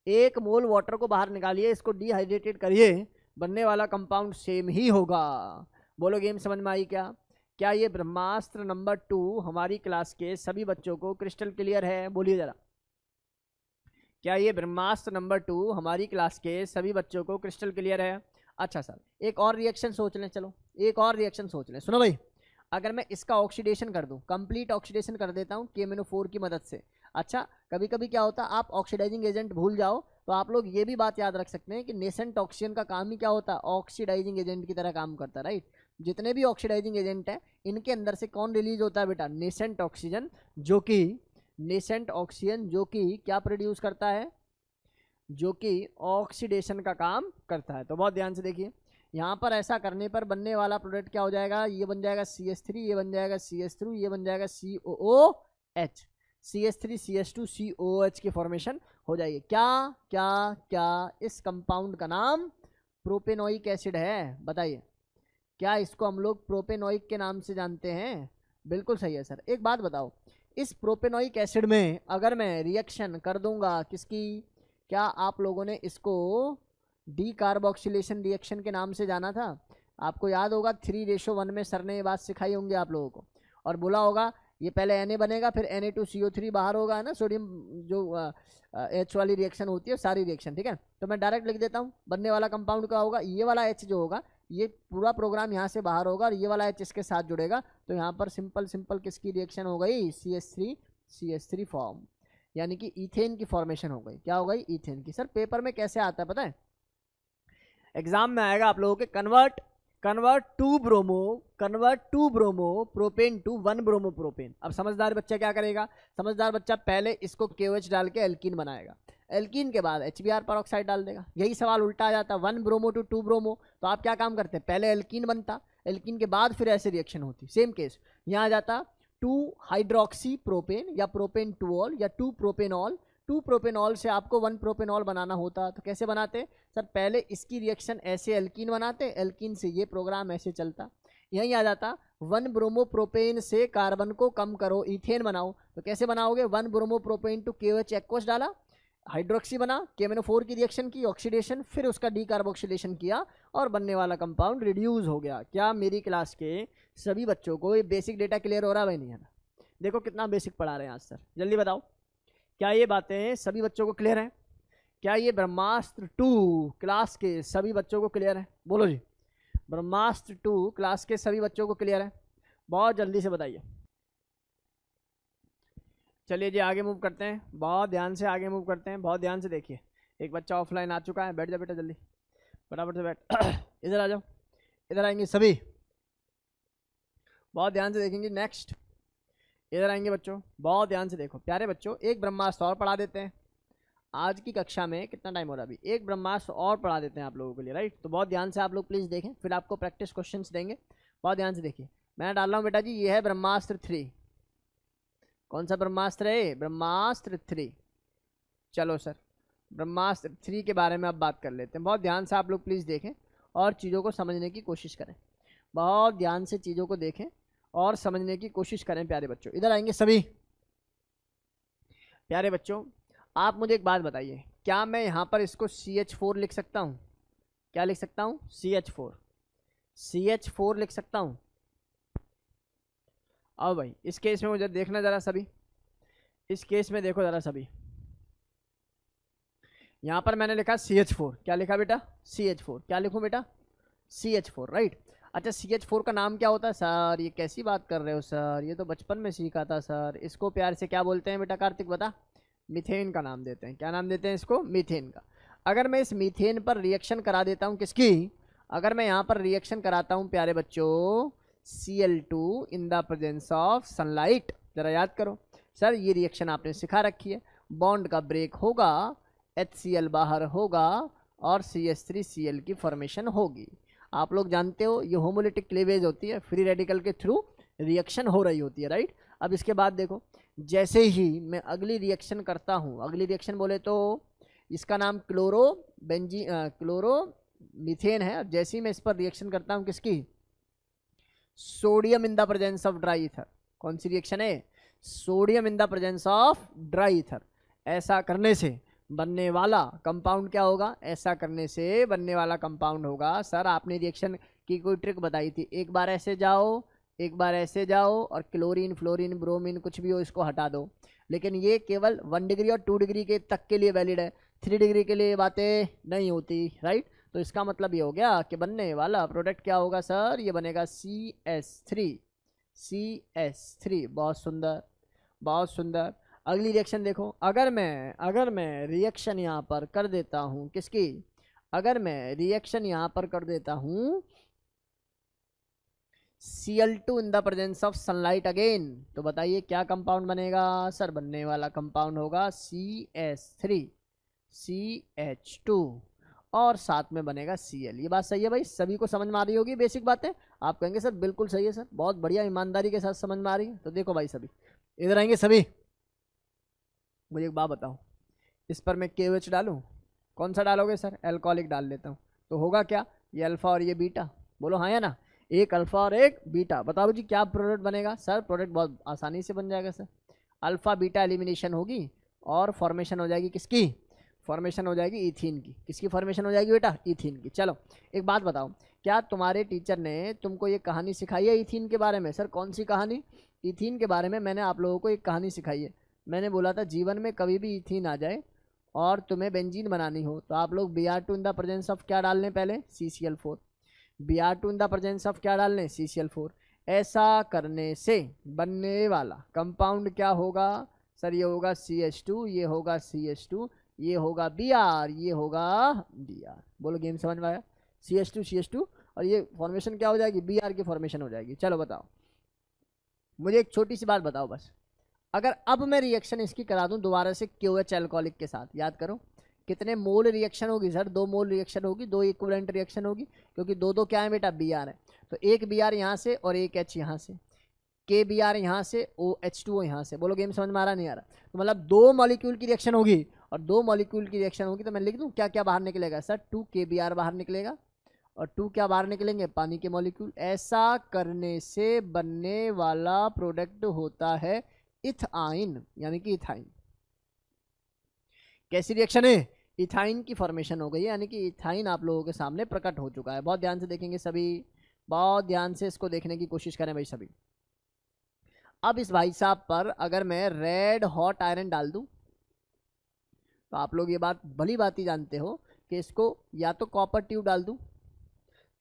1 मोल वाटर को बाहर निकालिए, इसको डिहाइड्रेटेड करिए, बनने वाला कंपाउंड सेम ही होगा। बोलो गेम समझ में आई क्या ये ब्रह्मास्त्र नंबर 2 हमारी क्लास के सभी बच्चों को क्रिस्टल क्लियर है, बोलिए जरा। क्या ये ब्रह्मास्त्र नंबर 2 हमारी क्लास के सभी बच्चों को क्रिस्टल क्लियर है। अच्छा सर एक और रिएक्शन सोच लें, चलो एक और रिएक्शन सोच लें, सुनो भाई, अगर मैं इसका ऑक्सीडेशन कर दूं, कंप्लीट ऑक्सीडेशन कर देता हूं KMnO4 की मदद से। अच्छा कभी कभी क्या होता है आप ऑक्सीडाइजिंग एजेंट भूल जाओ तो आप लोग ये भी बात याद रख सकते हैं कि नेसेंट ऑक्सीजन का काम ही क्या होता है, ऑक्सीडाइजिंग एजेंट की तरह काम करता है, राइट। जितने भी ऑक्सीडाइजिंग एजेंट है इनके अंदर से कौन रिलीज होता है बेटा, नेसेंट ऑक्सीजन, जो कि नेसेंट ऑक्सीजन जो कि क्या प्रोड्यूस करता है, जो कि ऑक्सीडेशन का काम करता है। तो बहुत ध्यान से देखिए यहाँ पर ऐसा करने पर बनने वाला प्रोडक्ट क्या हो जाएगा, ये बन जाएगा CH3, ये बन जाएगा CH3, ये बन जाएगा COOH, CH3 CH2 COOH की फॉर्मेशन हो जाएगी। क्या क्या क्या इस कंपाउंड का नाम प्रोपेनोइक एसिड है, बताइए क्या इसको हम लोग प्रोपेनोइक के नाम से जानते हैं? बिल्कुल सही है सर। एक बात बताओ, इस प्रोपेनोइक एसिड में अगर मैं रिएक्शन कर दूंगा किसकी, क्या आप लोगों ने इसको डी कार्बोक्सिलेशन रिएक्शन के नाम से जाना था? आपको याद होगा 3:1 में सर ने ये बात सिखाई होंगी आप लोगों को, और बोला होगा ये पहले Na बनेगा फिर Na2CO3 बाहर होगा, है ना, सोडियम जो H वाली रिएक्शन होती है सारी रिएक्शन, ठीक है। तो मैं डायरेक्ट लिख देता हूँ, बनने वाला कंपाउंड क्या होगा, ये वाला H जो होगा ये पूरा प्रोग्राम यहाँ से बाहर होगा और ये वाला H इसके साथ जुड़ेगा, तो यहाँ पर सिंपल सिंपल किसकी रिएक्शन हो गई, CH3 फॉर्म, यानी कि इथेन की फॉर्मेशन हो गई। क्या हो गई, इथेन की। सर पेपर में कैसे आता है पता है, एग्जाम में आएगा आप लोगों के convert to bromo propane two 1 bromo propane. अब समझदार बच्चा क्या करेगा, समझदार बच्चा पहले इसको KOH डाल के एल्कीन बनाएगा, एल्कीन के बाद HBr पेरोक्साइड डाल देगा। यही सवाल उल्टा आ जाता, 1 ब्रोमो टू 2 ब्रोमो, तो आप क्या काम करते, पहले एल्कीन बनता, एल्कीन के बाद फिर ऐसे रिएक्शन होती। सेम केस यहाँ आ जाता 2 हाइड्रोक्सी प्रोपेन या प्रोपेन 2ऑल या 2 प्रोपेनॉल, 2 प्रोपेनॉल से आपको 1 प्रोपेनॉल बनाना होता, तो कैसे बनाते सर, पहले इसकी रिएक्शन ऐसे एल्कीन बनाते, एल्कीन से ये प्रोग्राम ऐसे चलता। यहीं आ जाता 1 ब्रोमो प्रोपेन से कार्बन को कम करो इथेन बनाओ, तो कैसे बनाओगे, 1 bromo propane two KOH aqueous डाला, हाइड्रोक्सी बना, KMnO4 की रिएक्शन की, ऑक्सीडेशन, फिर उसका डीकार्बोक्सिलेशन किया और बनने वाला कंपाउंड रिड्यूस हो गया। क्या मेरी क्लास के सभी बच्चों को ये बेसिक डेटा क्लियर हो रहा है भाई, नहीं है ना? देखो कितना बेसिक पढ़ा रहे हैं आज सर, जल्दी बताओ क्या ये बातें सभी बच्चों को क्लियर हैं? क्या ये ब्रह्मास्त्र 2 क्लास के सभी बच्चों को क्लियर है? बोलो जी, ब्रह्मास्त्र 2 क्लास के सभी बच्चों को क्लियर है? बहुत जल्दी से बताइए। चलिए जी आगे मूव करते हैं, बहुत ध्यान से आगे मूव करते हैं, बहुत ध्यान से देखिए। एक बच्चा ऑफलाइन आ चुका है, बैठ जा बेटा जल्दी, फटाफट से बैठ इधर आ जाओ, इधर आएंगे सभी, बहुत ध्यान से देखेंगे। नेक्स्ट इधर आएंगे बच्चों, बहुत ध्यान से देखो प्यारे बच्चों, एक ब्रह्मास्त्र और पढ़ा देते हैं आज की कक्षा में। कितना टाइम हो रहा है अभी, एक ब्रह्मास्त्र और पढ़ा देते हैं आप लोगों के लिए, राइट। तो बहुत ध्यान से आप लोग प्लीज़ देखें, फिर आपको प्रैक्टिस क्वेश्चंस देंगे, बहुत ध्यान से देखिए। मैं डाल रहा हूँ बेटा जी, ये है ब्रह्मास्त्र 3। कौन सा ब्रह्मास्त्र है, ब्रह्मास्त्र 3। चलो सर ब्रह्मास्त्र 3 के बारे में अब बात कर लेते हैं। बहुत ध्यान से आप लोग प्लीज़ देखें और चीज़ों को समझने की कोशिश करें, बहुत ध्यान से चीज़ों को देखें और समझने की कोशिश करें प्यारे बच्चों। इधर आएंगे सभी प्यारे बच्चों, आप मुझे एक बात बताइए, क्या मैं यहाँ पर इसको CH4 लिख सकता हूँ? क्या लिख सकता हूँ, CH4 लिख सकता हूँ? अब भाई इस केस में मुझे देखना ज़रा सभी, इस केस में देखो ज़रा सभी, यहाँ पर मैंने लिखा CH4, क्या लिखा बेटा, CH4, क्या लिखूँ बेटा, CH4, राइट। अच्छा CH4 का नाम क्या होता है सर, ये कैसी बात कर रहे हो सर, ये तो बचपन में सीखा था सर। इसको प्यार से क्या बोलते हैं बेटा, कार्तिक बता, मीथेन का नाम देते हैं। क्या नाम देते हैं इसको, मीथेन का। अगर मैं इस मीथेन पर रिएक्शन करा देता हूँ किसकी, अगर मैं यहाँ पर रिएक्शन कराता हूँ प्यारे बच्चों Cl2 in the presence of sunlight, जरा याद करो सर, ये रिएक्शन आपने सिखा रखी है, बॉन्ड का ब्रेक होगा, HCl बाहर होगा और CH3Cl की फॉर्मेशन होगी। आप लोग जानते हो ये होमोलिटिक क्लीवेज होती है, फ्री रेडिकल के थ्रू रिएक्शन हो रही होती है, राइट। अब इसके बाद देखो, जैसे ही मैं अगली रिएक्शन करता हूँ, अगली रिएक्शन बोले तो इसका नाम क्लोरो मीथेन है। जैसे ही मैं इस पर रिएक्शन करता हूँ किसकी, sodium in the presence of dry ether. कौन सी रिएक्शन है, sodium in the presence of dry ether. ऐसा करने से बनने वाला कंपाउंड क्या होगा, ऐसा करने से बनने वाला कंपाउंड होगा। सर आपने रिएक्शन की कोई ट्रिक बताई थी, एक बार ऐसे जाओ, एक बार ऐसे जाओ और क्लोरीन फ्लोरीन ब्रोमीन कुछ भी हो इसको हटा दो। लेकिन ये केवल 1 डिग्री और 2 डिग्री के तक के लिए वैलिड है, 3 डिग्री के लिए बातें नहीं होती, राइट। तो इसका मतलब ये हो गया कि बनने वाला प्रोडक्ट क्या होगा सर, ये बनेगा CS3। CS3, बहुत सुंदर, बहुत सुंदर। अगली रिएक्शन देखो, अगर मैं रिएक्शन यहाँ पर कर देता हूँ किसकी, अगर मैं रिएक्शन यहाँ पर कर देता हूँ Cl2 in the presence of sunlight again, तो बताइए क्या कंपाउंड बनेगा सर, बनने वाला कंपाउंड होगा CH2 और साथ में बनेगा Cl। ये बात सही है भाई, सभी को समझ में आ रही होगी बेसिक बातें। आप कहेंगे सर बिल्कुल सही है सर, बहुत बढ़िया, ईमानदारी के साथ समझ में आ रही है। तो देखो भाई सभी इधर आएंगे सभी, मुझे एक बात बताओ, इस पर मैं KOH डालूं, कौन सा डालोगे सर, एल्कोहलिक डाल लेता हूँ, तो होगा क्या, ये अल्फा और ये बीटा, बोलो हाँ या ना, एक अल्फा और एक बीटा। बताओ जी क्या प्रोडक्ट बनेगा सर, प्रोडक्ट बहुत आसानी से बन जाएगा सर, अल्फा बीटा एलिमिनेशन होगी और फॉर्मेशन हो जाएगी किसकी, फॉर्मेशन हो जाएगी इथीन की। किसकी फॉर्मेशन हो जाएगी बेटा, इथीन की। चलो एक बात बताओ, क्या तुम्हारे टीचर ने तुमको ये कहानी सिखाई है इथीन के बारे में, सर कौन सी कहानी, इथीन के बारे में मैंने आप लोगों को एक कहानी सिखाई है। मैंने बोला था जीवन में कभी भी इथीन आ जाए और तुम्हें बेंजीन बनानी हो तो आप लोग Br2 in the presence of क्या डाल लें, पहले CCl4, Br2 in the presence of क्या डाल लें, CCl4। ऐसा करने से बनने वाला कंपाउंड क्या होगा सर, ये होगा CH2, ये होगा CH2, ये होगा Br, ये होगा Br। बोलो गेम समझ में आया, CH2 और ये फॉर्मेशन क्या हो जाएगी, Br की फॉर्मेशन हो जाएगी। चलो बताओ मुझे एक छोटी सी बात बताओ बस, अगर अब मैं रिएक्शन इसकी करा दूं दोबारा से KOH अल्कोहलिक के साथ, याद करो कितने मोल रिएक्शन होगी सर, 2 मोल रिएक्शन होगी, 2 इक्विवेलेंट रिएक्शन होगी, क्योंकि दो क्या है बेटा, Br है, तो एक Br यहाँ से और एक H यहाँ से, KBr यहाँ से, OH2O यहाँ से। बोलो गेम समझ में आ रहा नहीं आ रहा, तो मतलब 2 मॉलिक्यूल की रिएक्शन होगी और 2 मॉलिक्यूल की रिएक्शन होगी, तो मैं लिख दूं क्या क्या बाहर निकलेगा सर, 2 KBr बाहर निकलेगा और 2 क्या बाहर निकलेंगे, पानी के मॉलिक्यूल। ऐसा करने से बनने वाला प्रोडक्ट होता है इथाइन, यानी कि इथाइन। कैसी रिएक्शन है, इथाइन की फॉर्मेशन हो गई है, यानी कि इथाइन आप लोगों के सामने प्रकट हो चुका है। बहुत ध्यान से देखेंगे सभी, बहुत ध्यान से इसको देखने की कोशिश करें भाई सभी। अब इस भाई साहब पर अगर मैं रेड हॉट आयरन डाल दूं तो आप लोग ये बात भली बात ही जानते हो कि इसको या तो कॉपर ट्यूब डाल दूं,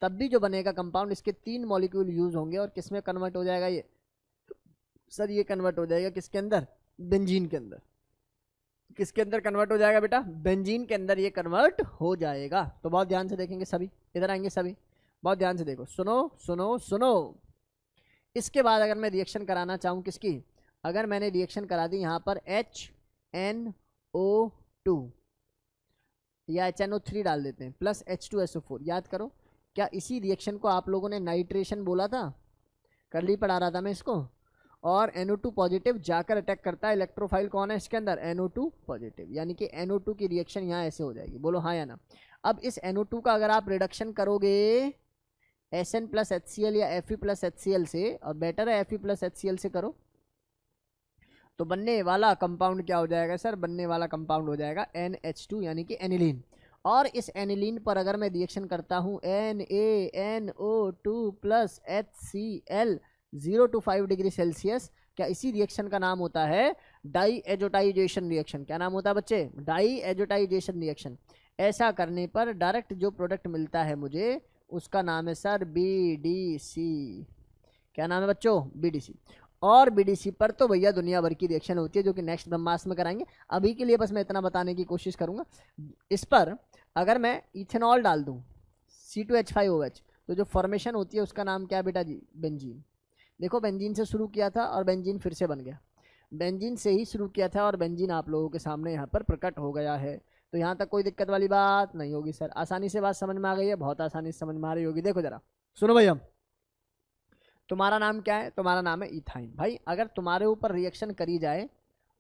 तब भी जो बनेगा कंपाउंड इसके 3 मॉलिक्यूल यूज होंगे और किस में कन्वर्ट हो जाएगा ये सर, ये कन्वर्ट हो जाएगा किसके अंदर, बेंजीन के अंदर। किसके अंदर कन्वर्ट हो जाएगा बेटा, बेंजीन के अंदर ये कन्वर्ट हो जाएगा। तो बहुत ध्यान से देखेंगे सभी, इधर आएंगे सभी, बहुत ध्यान से देखो, सुनो सुनो सुनो। इसके बाद अगर मैं रिएक्शन कराना चाहूँ किसकी, अगर मैंने रिएक्शन करा दी यहाँ पर HNO2 या HNO3 डाल देते हैं प्लस H2SO4, याद करो क्या इसी रिएक्शन को आप लोगों ने नाइट्रेशन बोला था, कर ली पढ़ा रहा था मैं इसको, और NO2 पॉजिटिव जाकर अटैक करता है, इलेक्ट्रोफाइल कौन है इसके अंदर, NO2 पॉजिटिव, यानी कि NO2 की रिएक्शन यहाँ ऐसे हो जाएगी। बोलो हाँ या ना। अब इस NO2 का अगर आप रिडक्शन करोगे SN प्लस HCl या Fe प्लस HCl से, और बेटर है Fe प्लस HCl से करो, तो बनने वाला कंपाउंड क्या हो जाएगा सर, बनने वाला कंपाउंड हो जाएगा NH2 यानी कि एनिलीन। और इस एनिलीन पर अगर मैं रिएक्शन करता हूँ NaNO2 plus HCl 0 to 5 degree Celsius, क्या इसी रिएक्शन का नाम होता है डाई एजोटाइजेशन रिएक्शन। क्या नाम होता है बच्चे, डाई एजोटाइजेशन रिएक्शन। ऐसा करने पर डायरेक्ट जो प्रोडक्ट मिलता है मुझे उसका नाम है सर BDC। क्या नाम है बच्चों, BDC। और BDC पर तो भैया दुनिया भर की रिएक्शन होती है जो कि नेक्स्ट ब्रह्मास्त्र में कराएंगे। अभी के लिए बस मैं इतना बताने की कोशिश करूंगा। इस पर अगर मैं इथेनॉल डाल दूं C2H5OH तो जो फॉर्मेशन होती है उसका नाम क्या है बेटा जी, बेंजीन। देखो बेंजीन से शुरू किया था और बेंजीन फिर से बन गया, बेंजीन से ही शुरू किया था और बेंजीन आप लोगों के सामने यहाँ पर प्रकट हो गया है। तो यहाँ तक कोई दिक्कत वाली बात नहीं होगी सर, आसानी से बात समझ में आ गई है, बहुत आसानी से समझ में आ रही होगी। देखो जरा सुनो भैया, तुम्हारा नाम क्या है, तुम्हारा नाम है इथाइन। भाई अगर तुम्हारे ऊपर रिएक्शन करी जाए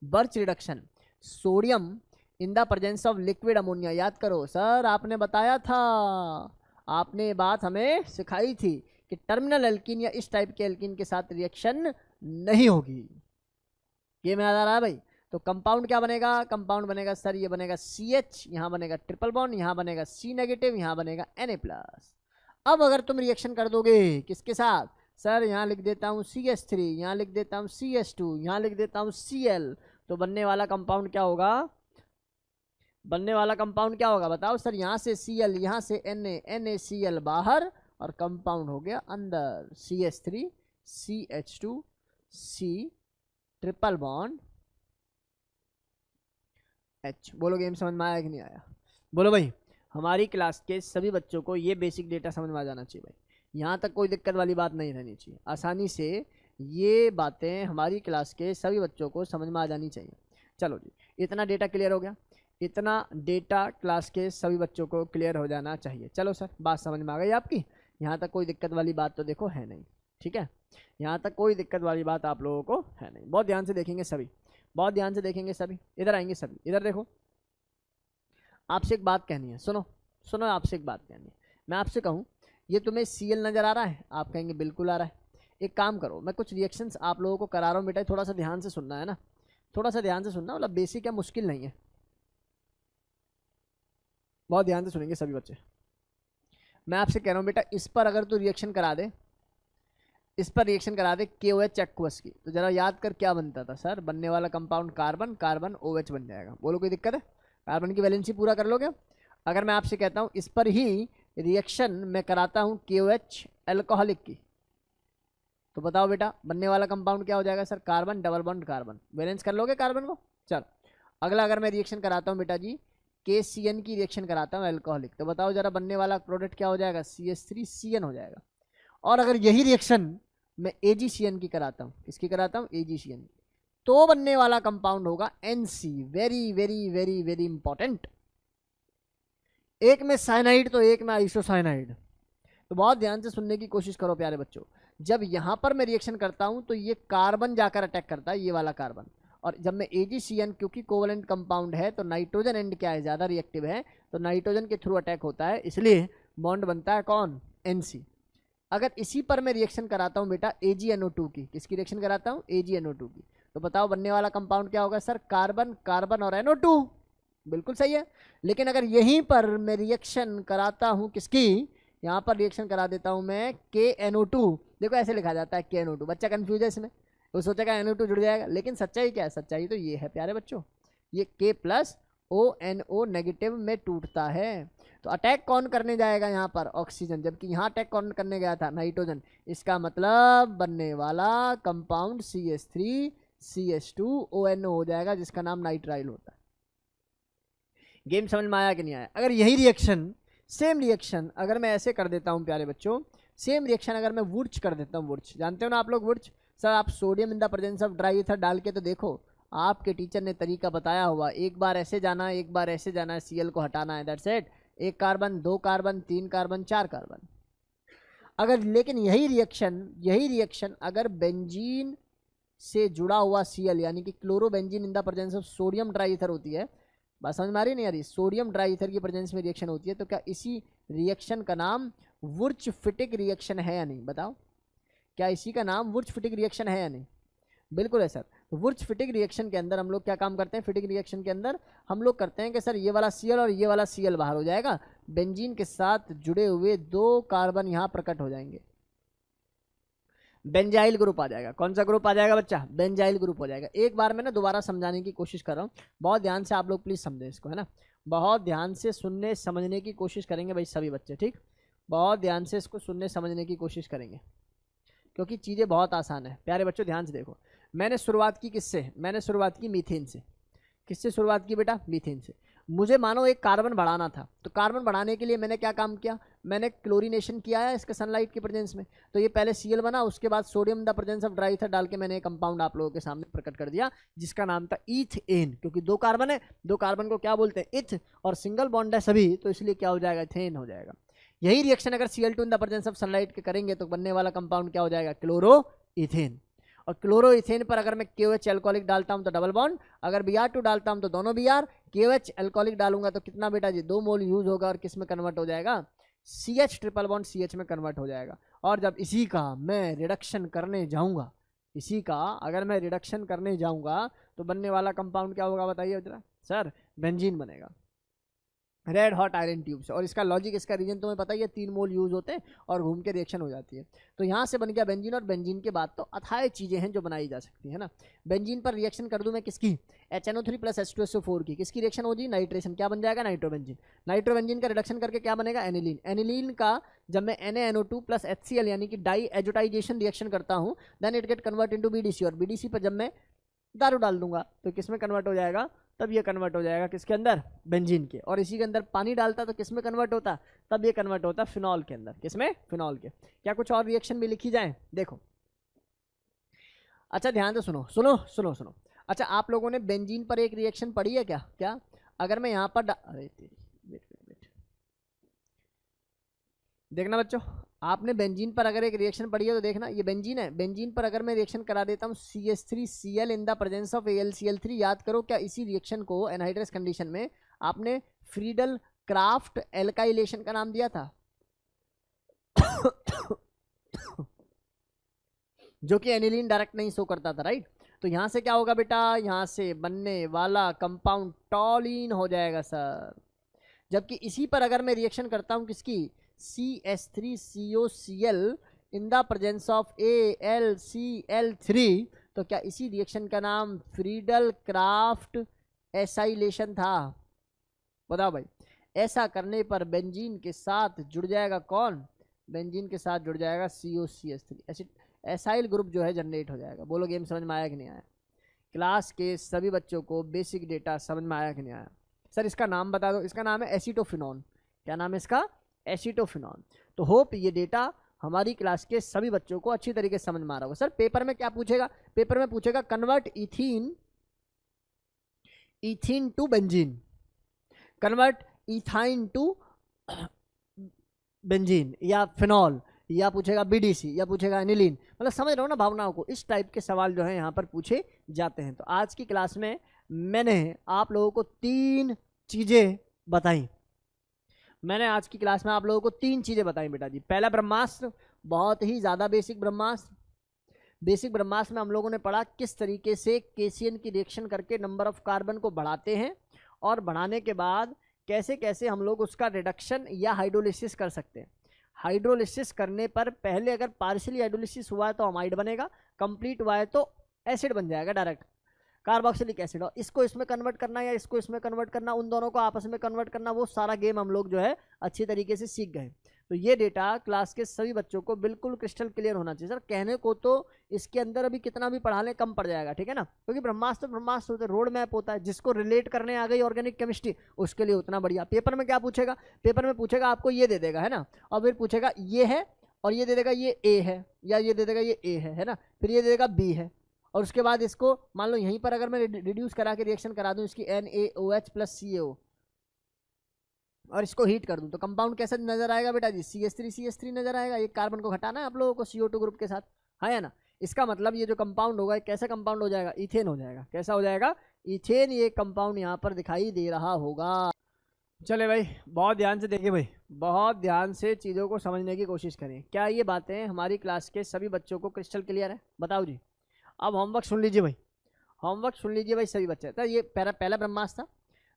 birch reduction sodium in the presence of liquid ammonia, याद करो सर आपने बताया था, आपने बात हमें सिखाई थी कि टर्मिनल एल्कीन या इस टाइप के एल्कीन के साथ रिएक्शन नहीं होगी। ये में आ रहा है भाई। तो कंपाउंड क्या बनेगा, कंपाउंड बनेगा सर, ये बनेगा CH, यहाँ बनेगा ट्रिपल बॉन्ड, यहाँ बनेगा C नेगेटिव, यहाँ बनेगा Na+। अब अगर तुम रिएक्शन कर दोगे किसके साथ सर, यहाँ लिख देता हूँ CH3, यहाँ लिख देता हूँ CH2, यहाँ लिख देता हूँ Cl, तो बनने वाला कंपाउंड क्या होगा, बनने वाला कंपाउंड क्या होगा बताओ सर? यहाँ से Cl, यहाँ से NaCl बाहर, और कंपाउंड हो गया अंदर CH3 CH2 C triple bond H। बोलो गेम समझ में आया कि नहीं आया? बोलो भाई। हमारी क्लास के सभी बच्चों को ये बेसिक डेटा समझ में आ जाना चाहिए भाई। यहाँ तक कोई दिक्कत वाली बात नहीं रहनी चाहिए। आसानी से ये बातें हमारी क्लास के सभी बच्चों को समझ में आ जानी चाहिए। चलो जी, इतना डेटा क्लियर हो गया। इतना डेटा क्लास के सभी बच्चों को क्लियर हो जाना चाहिए। चलो सर, बात समझ में आ गई आपकी? यहाँ तक कोई दिक्कत वाली बात तो देखो है नहीं, ठीक है? यहाँ तक कोई दिक्कत वाली बात आप लोगों को है नहीं। बहुत ध्यान से देखेंगे सभी, बहुत ध्यान से देखेंगे सभी। इधर आएंगे सभी, इधर देखो। आपसे एक बात कहनी है, सुनो सुनो, आपसे एक बात कहनी है। मैं आपसे कहूँ ये तुम्हें Cl नज़र आ रहा है? आप कहेंगे बिल्कुल आ रहा है। एक काम करो, मैं कुछ रिएक्शंस आप लोगों को करा रहा हूँ बेटा, थोड़ा सा ध्यान से सुनना है ना, थोड़ा सा ध्यान से सुनना। मतलब बेसिक है, मुश्किल नहीं है। बहुत ध्यान से सुनेंगे सभी बच्चे। मैं आपसे कह रहा हूँ बेटा, इस पर अगर तू रिएक्शन करा दे, इस पर रिएक्शन करा दे KOH एक्वस की, तो जरा याद कर क्या बनता था सर? बनने वाला कंपाउंड कार्बन, कार्बन OH बन जाएगा। बोलो कोई दिक्कत है? कार्बन की वैलेंसी पूरा कर लोगे? अगर मैं आपसे कहता हूँ इस पर ही रिएक्शन मैं कराता हूँ KOH एल्कोहलिक की, तो बताओ बेटा बनने वाला कंपाउंड क्या हो जाएगा sir? Carbon double bond carbon. Balance कर लोगे कार्बन को? चल अगला, अगर मैं रिएक्शन कराता हूँ बेटा जी KCN की रिएक्शन कराता हूँ एल्कोहलिक, तो बताओ जरा बनने वाला प्रोडक्ट क्या हो जाएगा? CH3CN हो जाएगा। और अगर यही रिएक्शन मैं AgCN की कराता हूँ, किसकी कराता हूँ? AgCN, तो बनने वाला कंपाउंड होगा NC। Very very very very important. एक में साइनाइड तो एक में आइसोसाइनाइड। तो बहुत ध्यान से सुनने की कोशिश करो प्यारे बच्चों। जब यहां पर मैं रिएक्शन करता हूं तो ये कार्बन जाकर अटैक करता है, ये वाला कार्बन। और जब मैं AgCN, क्योंकि कोवलेंट कंपाउंड है तो नाइट्रोजन एंड क्या है? ज़्यादा रिएक्टिव है, तो नाइट्रोजन के थ्रू अटैक होता है, इसलिए बॉन्ड बनता है कौन? NC। अगर इसी पर मैं रिएक्शन कराता हूँ बेटा AgNO2 की, किसकी रिएक्शन कराता हूँ? AgNO2 की, तो बताओ बनने वाला कंपाउंड क्या होगा सर? कार्बन, कार्बन और NO2। बिल्कुल सही है। लेकिन अगर यहीं पर मैं रिएक्शन कराता हूँ किसकी? यहाँ पर रिएक्शन करा देता हूँ मैं KNO2। देखो ऐसे लिखा जाता है KNO2, बच्चा कंफ्यूज है इसमें, वो सोचेगा NO2 जुड़ जाएगा, लेकिन सच्चाई क्या है? सच्चाई तो ये है प्यारे बच्चों, ये K+ONO नेगेटिव में टूटता है। तो अटैक कौन करने जाएगा यहाँ पर? ऑक्सीजन, जबकि यहाँ अटैक कौन करने गया था? नाइट्रोजन। इसका मतलब बनने वाला कंपाउंड CH3CH2ONO हो जाएगा, जिसका नाम नाइट्राइल होता है। गेम समझ में आया कि नहीं आया? अगर यही रिएक्शन, सेम रिएक्शन अगर मैं ऐसे कर देता हूँ प्यारे बच्चों, सेम रिएक्शन अगर मैं वुर्च कर देता हूँ, वुर्च जानते हो ना आप लोग? वुर्च सर, आप sodium in the presence of dry ether डाल के तो देखो, आपके टीचर ने तरीका बताया हुआ, एक बार ऐसे जाना है, एक बार ऐसे जाना है, Cl को हटाना है, दैट्स इट। एक कार्बन, दो कार्बन, तीन कार्बन, चार कार्बन। अगर लेकिन यही रिएक्शन अगर बेंजीन से जुड़ा हुआ Cl, यानी कि chlorobenzene in the presence of sodium dry ether होती है, बात समझ में आ रही नहीं आ रही? सोडियम ड्राई ईथर की प्रेजेंस में रिएक्शन होती है, तो क्या इसी रिएक्शन का नाम वुर्च-फिटिक रिएक्शन है या नहीं? बताओ, क्या इसी का नाम वुर्च-फिटिक रिएक्शन है या नहीं? बिल्कुल है सर। वुर्च-फिटिक रिएक्शन के अंदर हम लोग क्या काम करते हैं? फिटिक रिएक्शन के अंदर हम लोग करते हैं कि सर ये वाला Cl और ये वाला Cl बाहर हो जाएगा, बेंजीन के साथ जुड़े हुए दो कार्बन यहाँ प्रकट हो जाएंगे, बेंजाइल ग्रुप आ जाएगा। कौन सा ग्रुप आ जाएगा बच्चा? बेंजाइल ग्रुप हो जाएगा। एक बार मैं ना दोबारा समझाने की कोशिश कर रहा हूँ, बहुत ध्यान से आप लोग प्लीज समझें इसको, है ना? बहुत ध्यान से सुनने समझने की कोशिश करेंगे भाई सभी बच्चे, ठीक? बहुत ध्यान से इसको सुनने समझने की कोशिश करेंगे, क्योंकि चीज़ें बहुत आसान है प्यारे बच्चों। ध्यान से देखो, मैंने शुरुआत की किससे? मैंने शुरुआत की मीथेन से। किससे शुरुआत की बेटा? मीथेन से। मुझे मानो एक कार्बन बढ़ाना था, तो कार्बन बढ़ाने के लिए मैंने क्या काम किया? मैंने क्लोरीनेशन किया है इसके सनलाइट की प्रेजेंस में, तो ये पहले Cl बना, उसके बाद sodium the presence of dry ether डाल के मैंने एक कंपाउंड आप लोगों के सामने प्रकट कर दिया, जिसका नाम था ईथेन। क्योंकि दो कार्बन है, दो कार्बन को क्या बोलते हैं? इथ, और सिंगल बॉन्ड है सभी, तो इसलिए क्या हो जाएगा? इथेन हो जाएगा। यही रिएक्शन अगर Cl2 in the presence of sunlight के करेंगे तो बनने वाला कंपाउंड क्या हो जाएगा? Chloro ethane. और क्लोरो इथेन पर अगर मैं KOH एल्कोहलिक डालता हूं तो डबल बॉन्ड, अगर Br2 डालता हूं तो दोनों Br, KOH एल्कोहलिक डालूंगा तो कितना बेटा जी? 2 मोल यूज होगा, और किस में कन्वर्ट हो जाएगा? CH ट्रिपल बॉन्ड CH में कन्वर्ट हो जाएगा। और जब इसी का मैं रिडक्शन करने जाऊंगा, इसी का अगर मैं रिडक्शन करने जाऊंगा तो बनने वाला कंपाउंड क्या होगा बताइए जरा? सर बेंजीन बनेगा, रेड हॉट आयरन ट्यूब से। और इसका लॉजिक, इसका रीजन तुम्हें पता ही है, 3 मोल यूज होते हैं और घूम के रिएक्शन हो जाती है। तो यहाँ से बन गया बेंजीन, और बेंजीन के बाद तो अथाह चीज़ें हैं जो बनाई जा सकती है ना। बेंजीन पर रिएक्शन कर दूँ मैं किसकी, HNO3 + H2SO4 की, किसकी रिएक्शन होगी, नाइट्रेशन, क्या बन जाएगा, नाइट्रोबेंजीन। नाइट्रोबेंजीन का रिडक्शन करके क्या बनेगा, एनिलीन। एनिलीन का जब मैं NaNO2 + HCl यानी कि डाई एजोटाइजेशन रिएक्शन करता हूँ, then it get convert into BDC, और BDC पर जब मैं दारू डाल दूंगा तो किस में कन्वर्ट हो जाएगा, तब ये कन्वर्ट हो जाएगा किसके अंदर, बेंजीन के। और इसी के अंदर पानी डालता तो किस में कन्वर्ट होता, तब ये कन्वर्ट होता फिनॉल के अंदर, किसमें, फिनॉल के। क्या कुछ और रिएक्शन भी लिखी जाए, देखो। अच्छा ध्यान से सुनो सुनो सुनो सुनो। अच्छा आप लोगों ने बेंजीन पर एक रिएक्शन पढ़ी है क्या, क्या अगर मैं यहाँ पर अरे वेट देखना बच्चों, आपने बेंजीन पर अगर एक रिएक्शन पढ़ी है तो देखना, ये बेंजीन है, बेंजीन पर अगर मैं रिएक्शन करा देता हूँ CH3Cl in the presence of AlCl3, याद करो क्या इसी रिएक्शन को एनहाइड्रस कंडीशन में आपने फ्रीडल क्राफ्ट एल्काइलेशन का नाम दिया था जो कि एनिलीन डायरेक्ट नहीं शो करता था, राइट। तो यहाँ से क्या होगा बेटा, यहाँ से बनने वाला कंपाउंड टॉलिन हो जाएगा सर। जबकि इसी पर अगर मैं रिएक्शन करता हूँ किसकी, CH3COCl in the presence of AlCl3, तो क्या इसी रिएक्शन का नाम फ्रीडल क्राफ्ट एसाइलेशन था, बताओ भाई। ऐसा करने पर बेंजीन के साथ जुड़ जाएगा कौन, बेंजीन के साथ जुड़ जाएगा COCH3, एसाइल ग्रुप जो है जनरेट हो जाएगा। बोलो गेम समझ में आया कि नहीं आया, क्लास के सभी बच्चों को बेसिक डेटा समझ में आया कि नहीं आया। सर इसका नाम बता दो, इसका नाम है एसीटोफिनॉन, क्या नाम है इसका, एसीटोफिनॉन। तो होप ये डेटा हमारी क्लास के सभी बच्चों को अच्छी तरीके से समझ में आ रहा होगा। सर पेपर में क्या पूछेगा, पेपर में पूछेगा convert ethene to benzene, convert ethyne to benzene, या फिनॉल, या पूछेगा BDC, या पूछेगा एनिलीन। मतलब समझ रहे हो ना भावनाओं को, इस टाइप के सवाल जो है यहाँ पर पूछे जाते हैं। तो आज की क्लास में मैंने आप लोगों को 3 चीज़ें बताई, मैंने आज की क्लास में आप लोगों को 3 चीज़ें बताई बेटा जी। पहला ब्रह्मास्त्र, बहुत ही ज़्यादा बेसिक ब्रह्मास्त्र। बेसिक ब्रह्मास्त्र में हम लोगों ने पढ़ा किस तरीके से केसीएन की रिएक्शन करके नंबर ऑफ कार्बन को बढ़ाते हैं, और बढ़ाने के बाद कैसे कैसे हम लोग उसका रिडक्शन या हाइड्रोलिसिस कर सकते हैं। हाइड्रोलिसिस करने पर पहले अगर पार्शियली हाइड्रोलिसिस हुआ है तो अमाइड बनेगा, कंप्लीट हुआ है तो एसिड बन जाएगा डायरेक्ट, कार्बोक्सिलिक एसिड। और इसको इसमें कन्वर्ट करना या इसको इसमें कन्वर्ट करना, उन दोनों को आपस में कन्वर्ट करना, वो सारा गेम हम लोग जो है अच्छी तरीके से सीख गए। तो ये डेटा क्लास के सभी बच्चों को बिल्कुल क्रिस्टल क्लियर होना चाहिए। सर कहने को तो इसके अंदर अभी कितना भी पढ़ा लें कम पड़ जाएगा, ठीक है ना, क्योंकि ब्रह्मास्त्र ब्रह्मास्त्र होता है, रोड मैप होता है, जिसको रिलेट करने आ गई ऑर्गेनिक केमिस्ट्री उसके लिए उतना बढ़िया। पेपर में क्या पूछेगा, पेपर में पूछेगा आपको ये दे देगा, है ना, और फिर पूछेगा ये है, और ये दे देगा ये A है, या ये दे देगा ये A है ना, फिर ये दे देगा B है, और उसके बाद इसको मान लो यहीं पर अगर मैं रिड्यूस करा के रिएक्शन करा दूं इसकी NaOH + CaO और इसको हीट कर दूं तो कंपाउंड कैसा नजर आएगा बेटा जी, CH3 नजर आएगा। एक कार्बन को हटाना है आप लोगों को CO2 ग्रुप के साथ, है ना। इसका मतलब ये जो कंपाउंड होगा कैसा कंपाउंड हो जाएगा, इथेन हो जाएगा। कैसा हो जाएगा, इथेन। ये कंपाउंड यहाँ पर दिखाई दे रहा होगा। चले भाई बहुत ध्यान से देखिए भाई, बहुत ध्यान से चीज़ों को समझने की कोशिश करें। क्या ये बातें हमारी क्लास के सभी बच्चों को क्रिस्टल क्लियर है, बताओ जी। अब होमवर्क सुन लीजिए भाई, होमवर्क सुन लीजिए भाई सभी बच्चे। तो ये पहला ब्रह्मास्त्र था।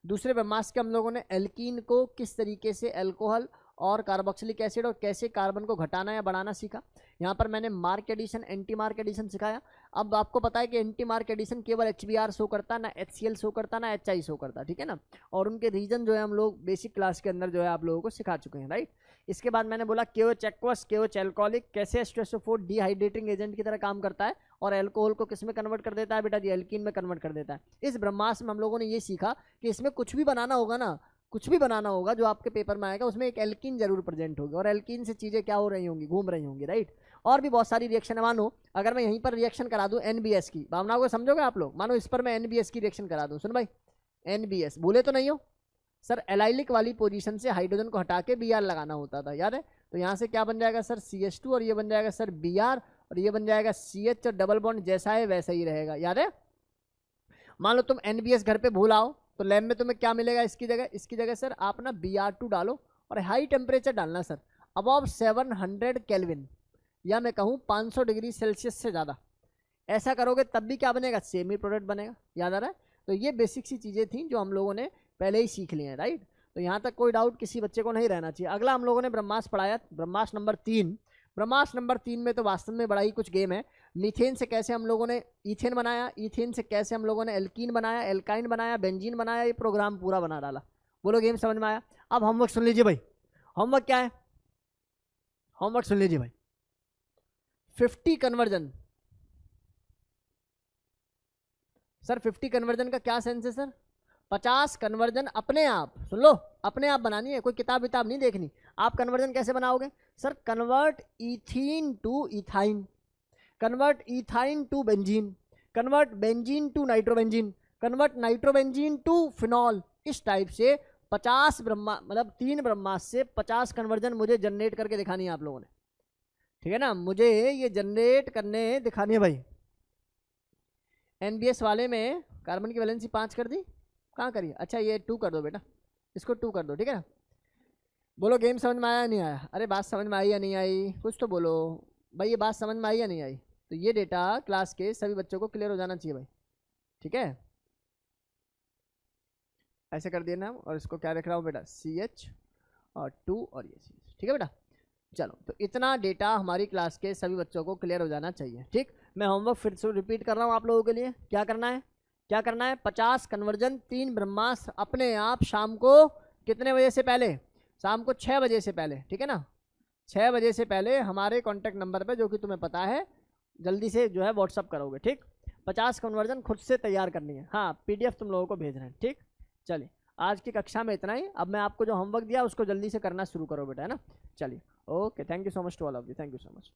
दूसरे ब्रह्मास्त्र के हम लोगों ने एल्कीन को किस तरीके से अल्कोहल और कार्बोक्सिलिक एसिड और कैसे कार्बन को घटाना या बढ़ाना सीखा। यहाँ पर मैंने mark addition anti mark addition सिखाया। अब आपको पता है कि एंटी मार्क एडिशन केवल HBr शो करता, ना HCl शो करता, ना HI शो करता, ठीक है ना। और उनके रीजन जो है हम लोग बेसिक क्लास के अंदर जो है आप लोगों को सिखा चुके हैं, राइट। इसके बाद मैंने बोला KOH एक्वस, KOH एल्कोहलिक कैसे H2SO4 डिहाइड्रेटिंग एजेंट की तरह काम करता है और एल्कोहल को किस में कन्वर्ट कर देता है बेटा जी, एल्कीन में कन्वर्ट कर देता है। इस ब्रह्मास्त्र में हम लोगों ने ये सीखा कि इसमें कुछ भी बनाना होगा ना, कुछ भी बनाना होगा जो आपके पेपर में आएगा उसमें एक एल्कीन जरूर प्रेजेंट होगी, और एल्कीन से चीज़ें क्या हो रही होंगी, घूम रही होंगी, राइट। और भी बहुत सारी रिएक्शन है। मानो अगर मैं यहीं पर रिएक्शन करा दूं NBS की, भावनाओं को समझोगे आप लोग। मानो इस पर मैं NBS की रिएक्शन करा दूं, सुन भाई NBS भूले तो नहीं हो सर, एलाइलिक वाली पोजीशन से हाइड्रोजन को हटा के Br लगाना होता था, याद है। तो यहाँ से क्या बन जाएगा सर CH2, और ये बन जाएगा सर Br, और ये बन जाएगा CH, और डबल बॉन्ड जैसा है वैसा ही रहेगा, याद है। मान लो तुम NBS घर पे भूल आओ तो लैब में तुम्हें क्या मिलेगा, इसकी जगह सर आप ना Br2 डालो और हाई टेम्परेचर डालना सर, अबव 700 केल्विन, या मैं कहूँ 500 डिग्री सेल्सियस से ज़्यादा। ऐसा करोगे तब भी क्या बनेगा, सेमी प्रोडक्ट बनेगा, याद आ रहा है। तो ये बेसिक सी चीज़ें थी जो हम लोगों ने पहले ही सीख ली हैं, राइट। तो यहाँ तक कोई डाउट किसी बच्चे को नहीं रहना चाहिए। अगला हम लोगों ने ब्रह्मास्त्र पढ़ाया, ब्रह्मास्त्र नंबर 3। ब्रह्मास्त्र नंबर 3 में तो वास्तव में बड़ा ही कुछ गेम है। मीथेन से कैसे हम लोगों ने ईथेन बनाया, ईथेन से कैसे हम लोगों ने एल्कीन बनाया, एल्काइन बनाया, बेंजीन बनाया, ये प्रोग्राम पूरा बना डाला। बोलो गेम समझ में आया? अब होमवर्क सुन लीजिए भाई। होमवर्क क्या है? होमवर्क सुन लीजिए भाई। 50 कन्वर्जन। सर 50 कन्वर्जन का क्या सेंस है सर? 50 कन्वर्जन अपने आप, सुन लो, अपने आप बनानी है, कोई किताब विताब नहीं देखनी। आप कन्वर्जन कैसे बनाओगे? Sir convert ethene to ethyne, convert ethyne to benzene, convert benzene to nitrobenzene, convert nitrobenzene to phenol. इस टाइप से 50 मतलब 3 ब्रह्मास्त्र से 50 कन्वर्जन मुझे जनरेट करके दिखानी है आप लोगों ने, ठीक है ना? मुझे ये जनरेट करने दिखानी है भाई। एनबीएस वाले में कार्बन की वैलेंसी 5 कर दी, कहाँ करिए? अच्छा ये 2 कर दो बेटा, इसको 2 कर दो, ठीक है ना? बोलो गेम समझ में आया या नहीं आया? अरे बात समझ में आई या नहीं आई? कुछ तो बोलो भाई, ये बात समझ में आई या नहीं आई? तो ये डेटा क्लास के सभी बच्चों को क्लियर हो जाना चाहिए भाई, ठीक है? ऐसे कर दिया नाम, और इसको क्या रख रहा हूँ बेटा? CH और 2 और ये CH, ठीक है बेटा? चलो, तो इतना डेटा हमारी क्लास के सभी बच्चों को क्लियर हो जाना चाहिए, ठीक? मैं होमवर्क फिर से रिपीट कर रहा हूँ आप लोगों के लिए। क्या करना है? क्या करना है? 50 कन्वर्जन 3 ब्रह्मास्त्र अपने आप शाम को कितने बजे से पहले? शाम को 6 बजे से पहले, ठीक है ना? 6 बजे से पहले हमारे कॉन्टैक्ट नंबर पे, जो कि तुम्हें पता है, जल्दी से जो है व्हाट्सअप करोगे, ठीक? 50 कन्वर्जन खुद से तैयार करनी है। हाँ, PDF तुम लोगों को भेज रहे हैं, ठीक? चलिए, आज की कक्षा में इतना ही। अब मैं आपको जो होमवर्क दिया उसको जल्दी से करना शुरू करो बेटा, है ना? चलिए, okay, thank you so much to all of you, thank you so much.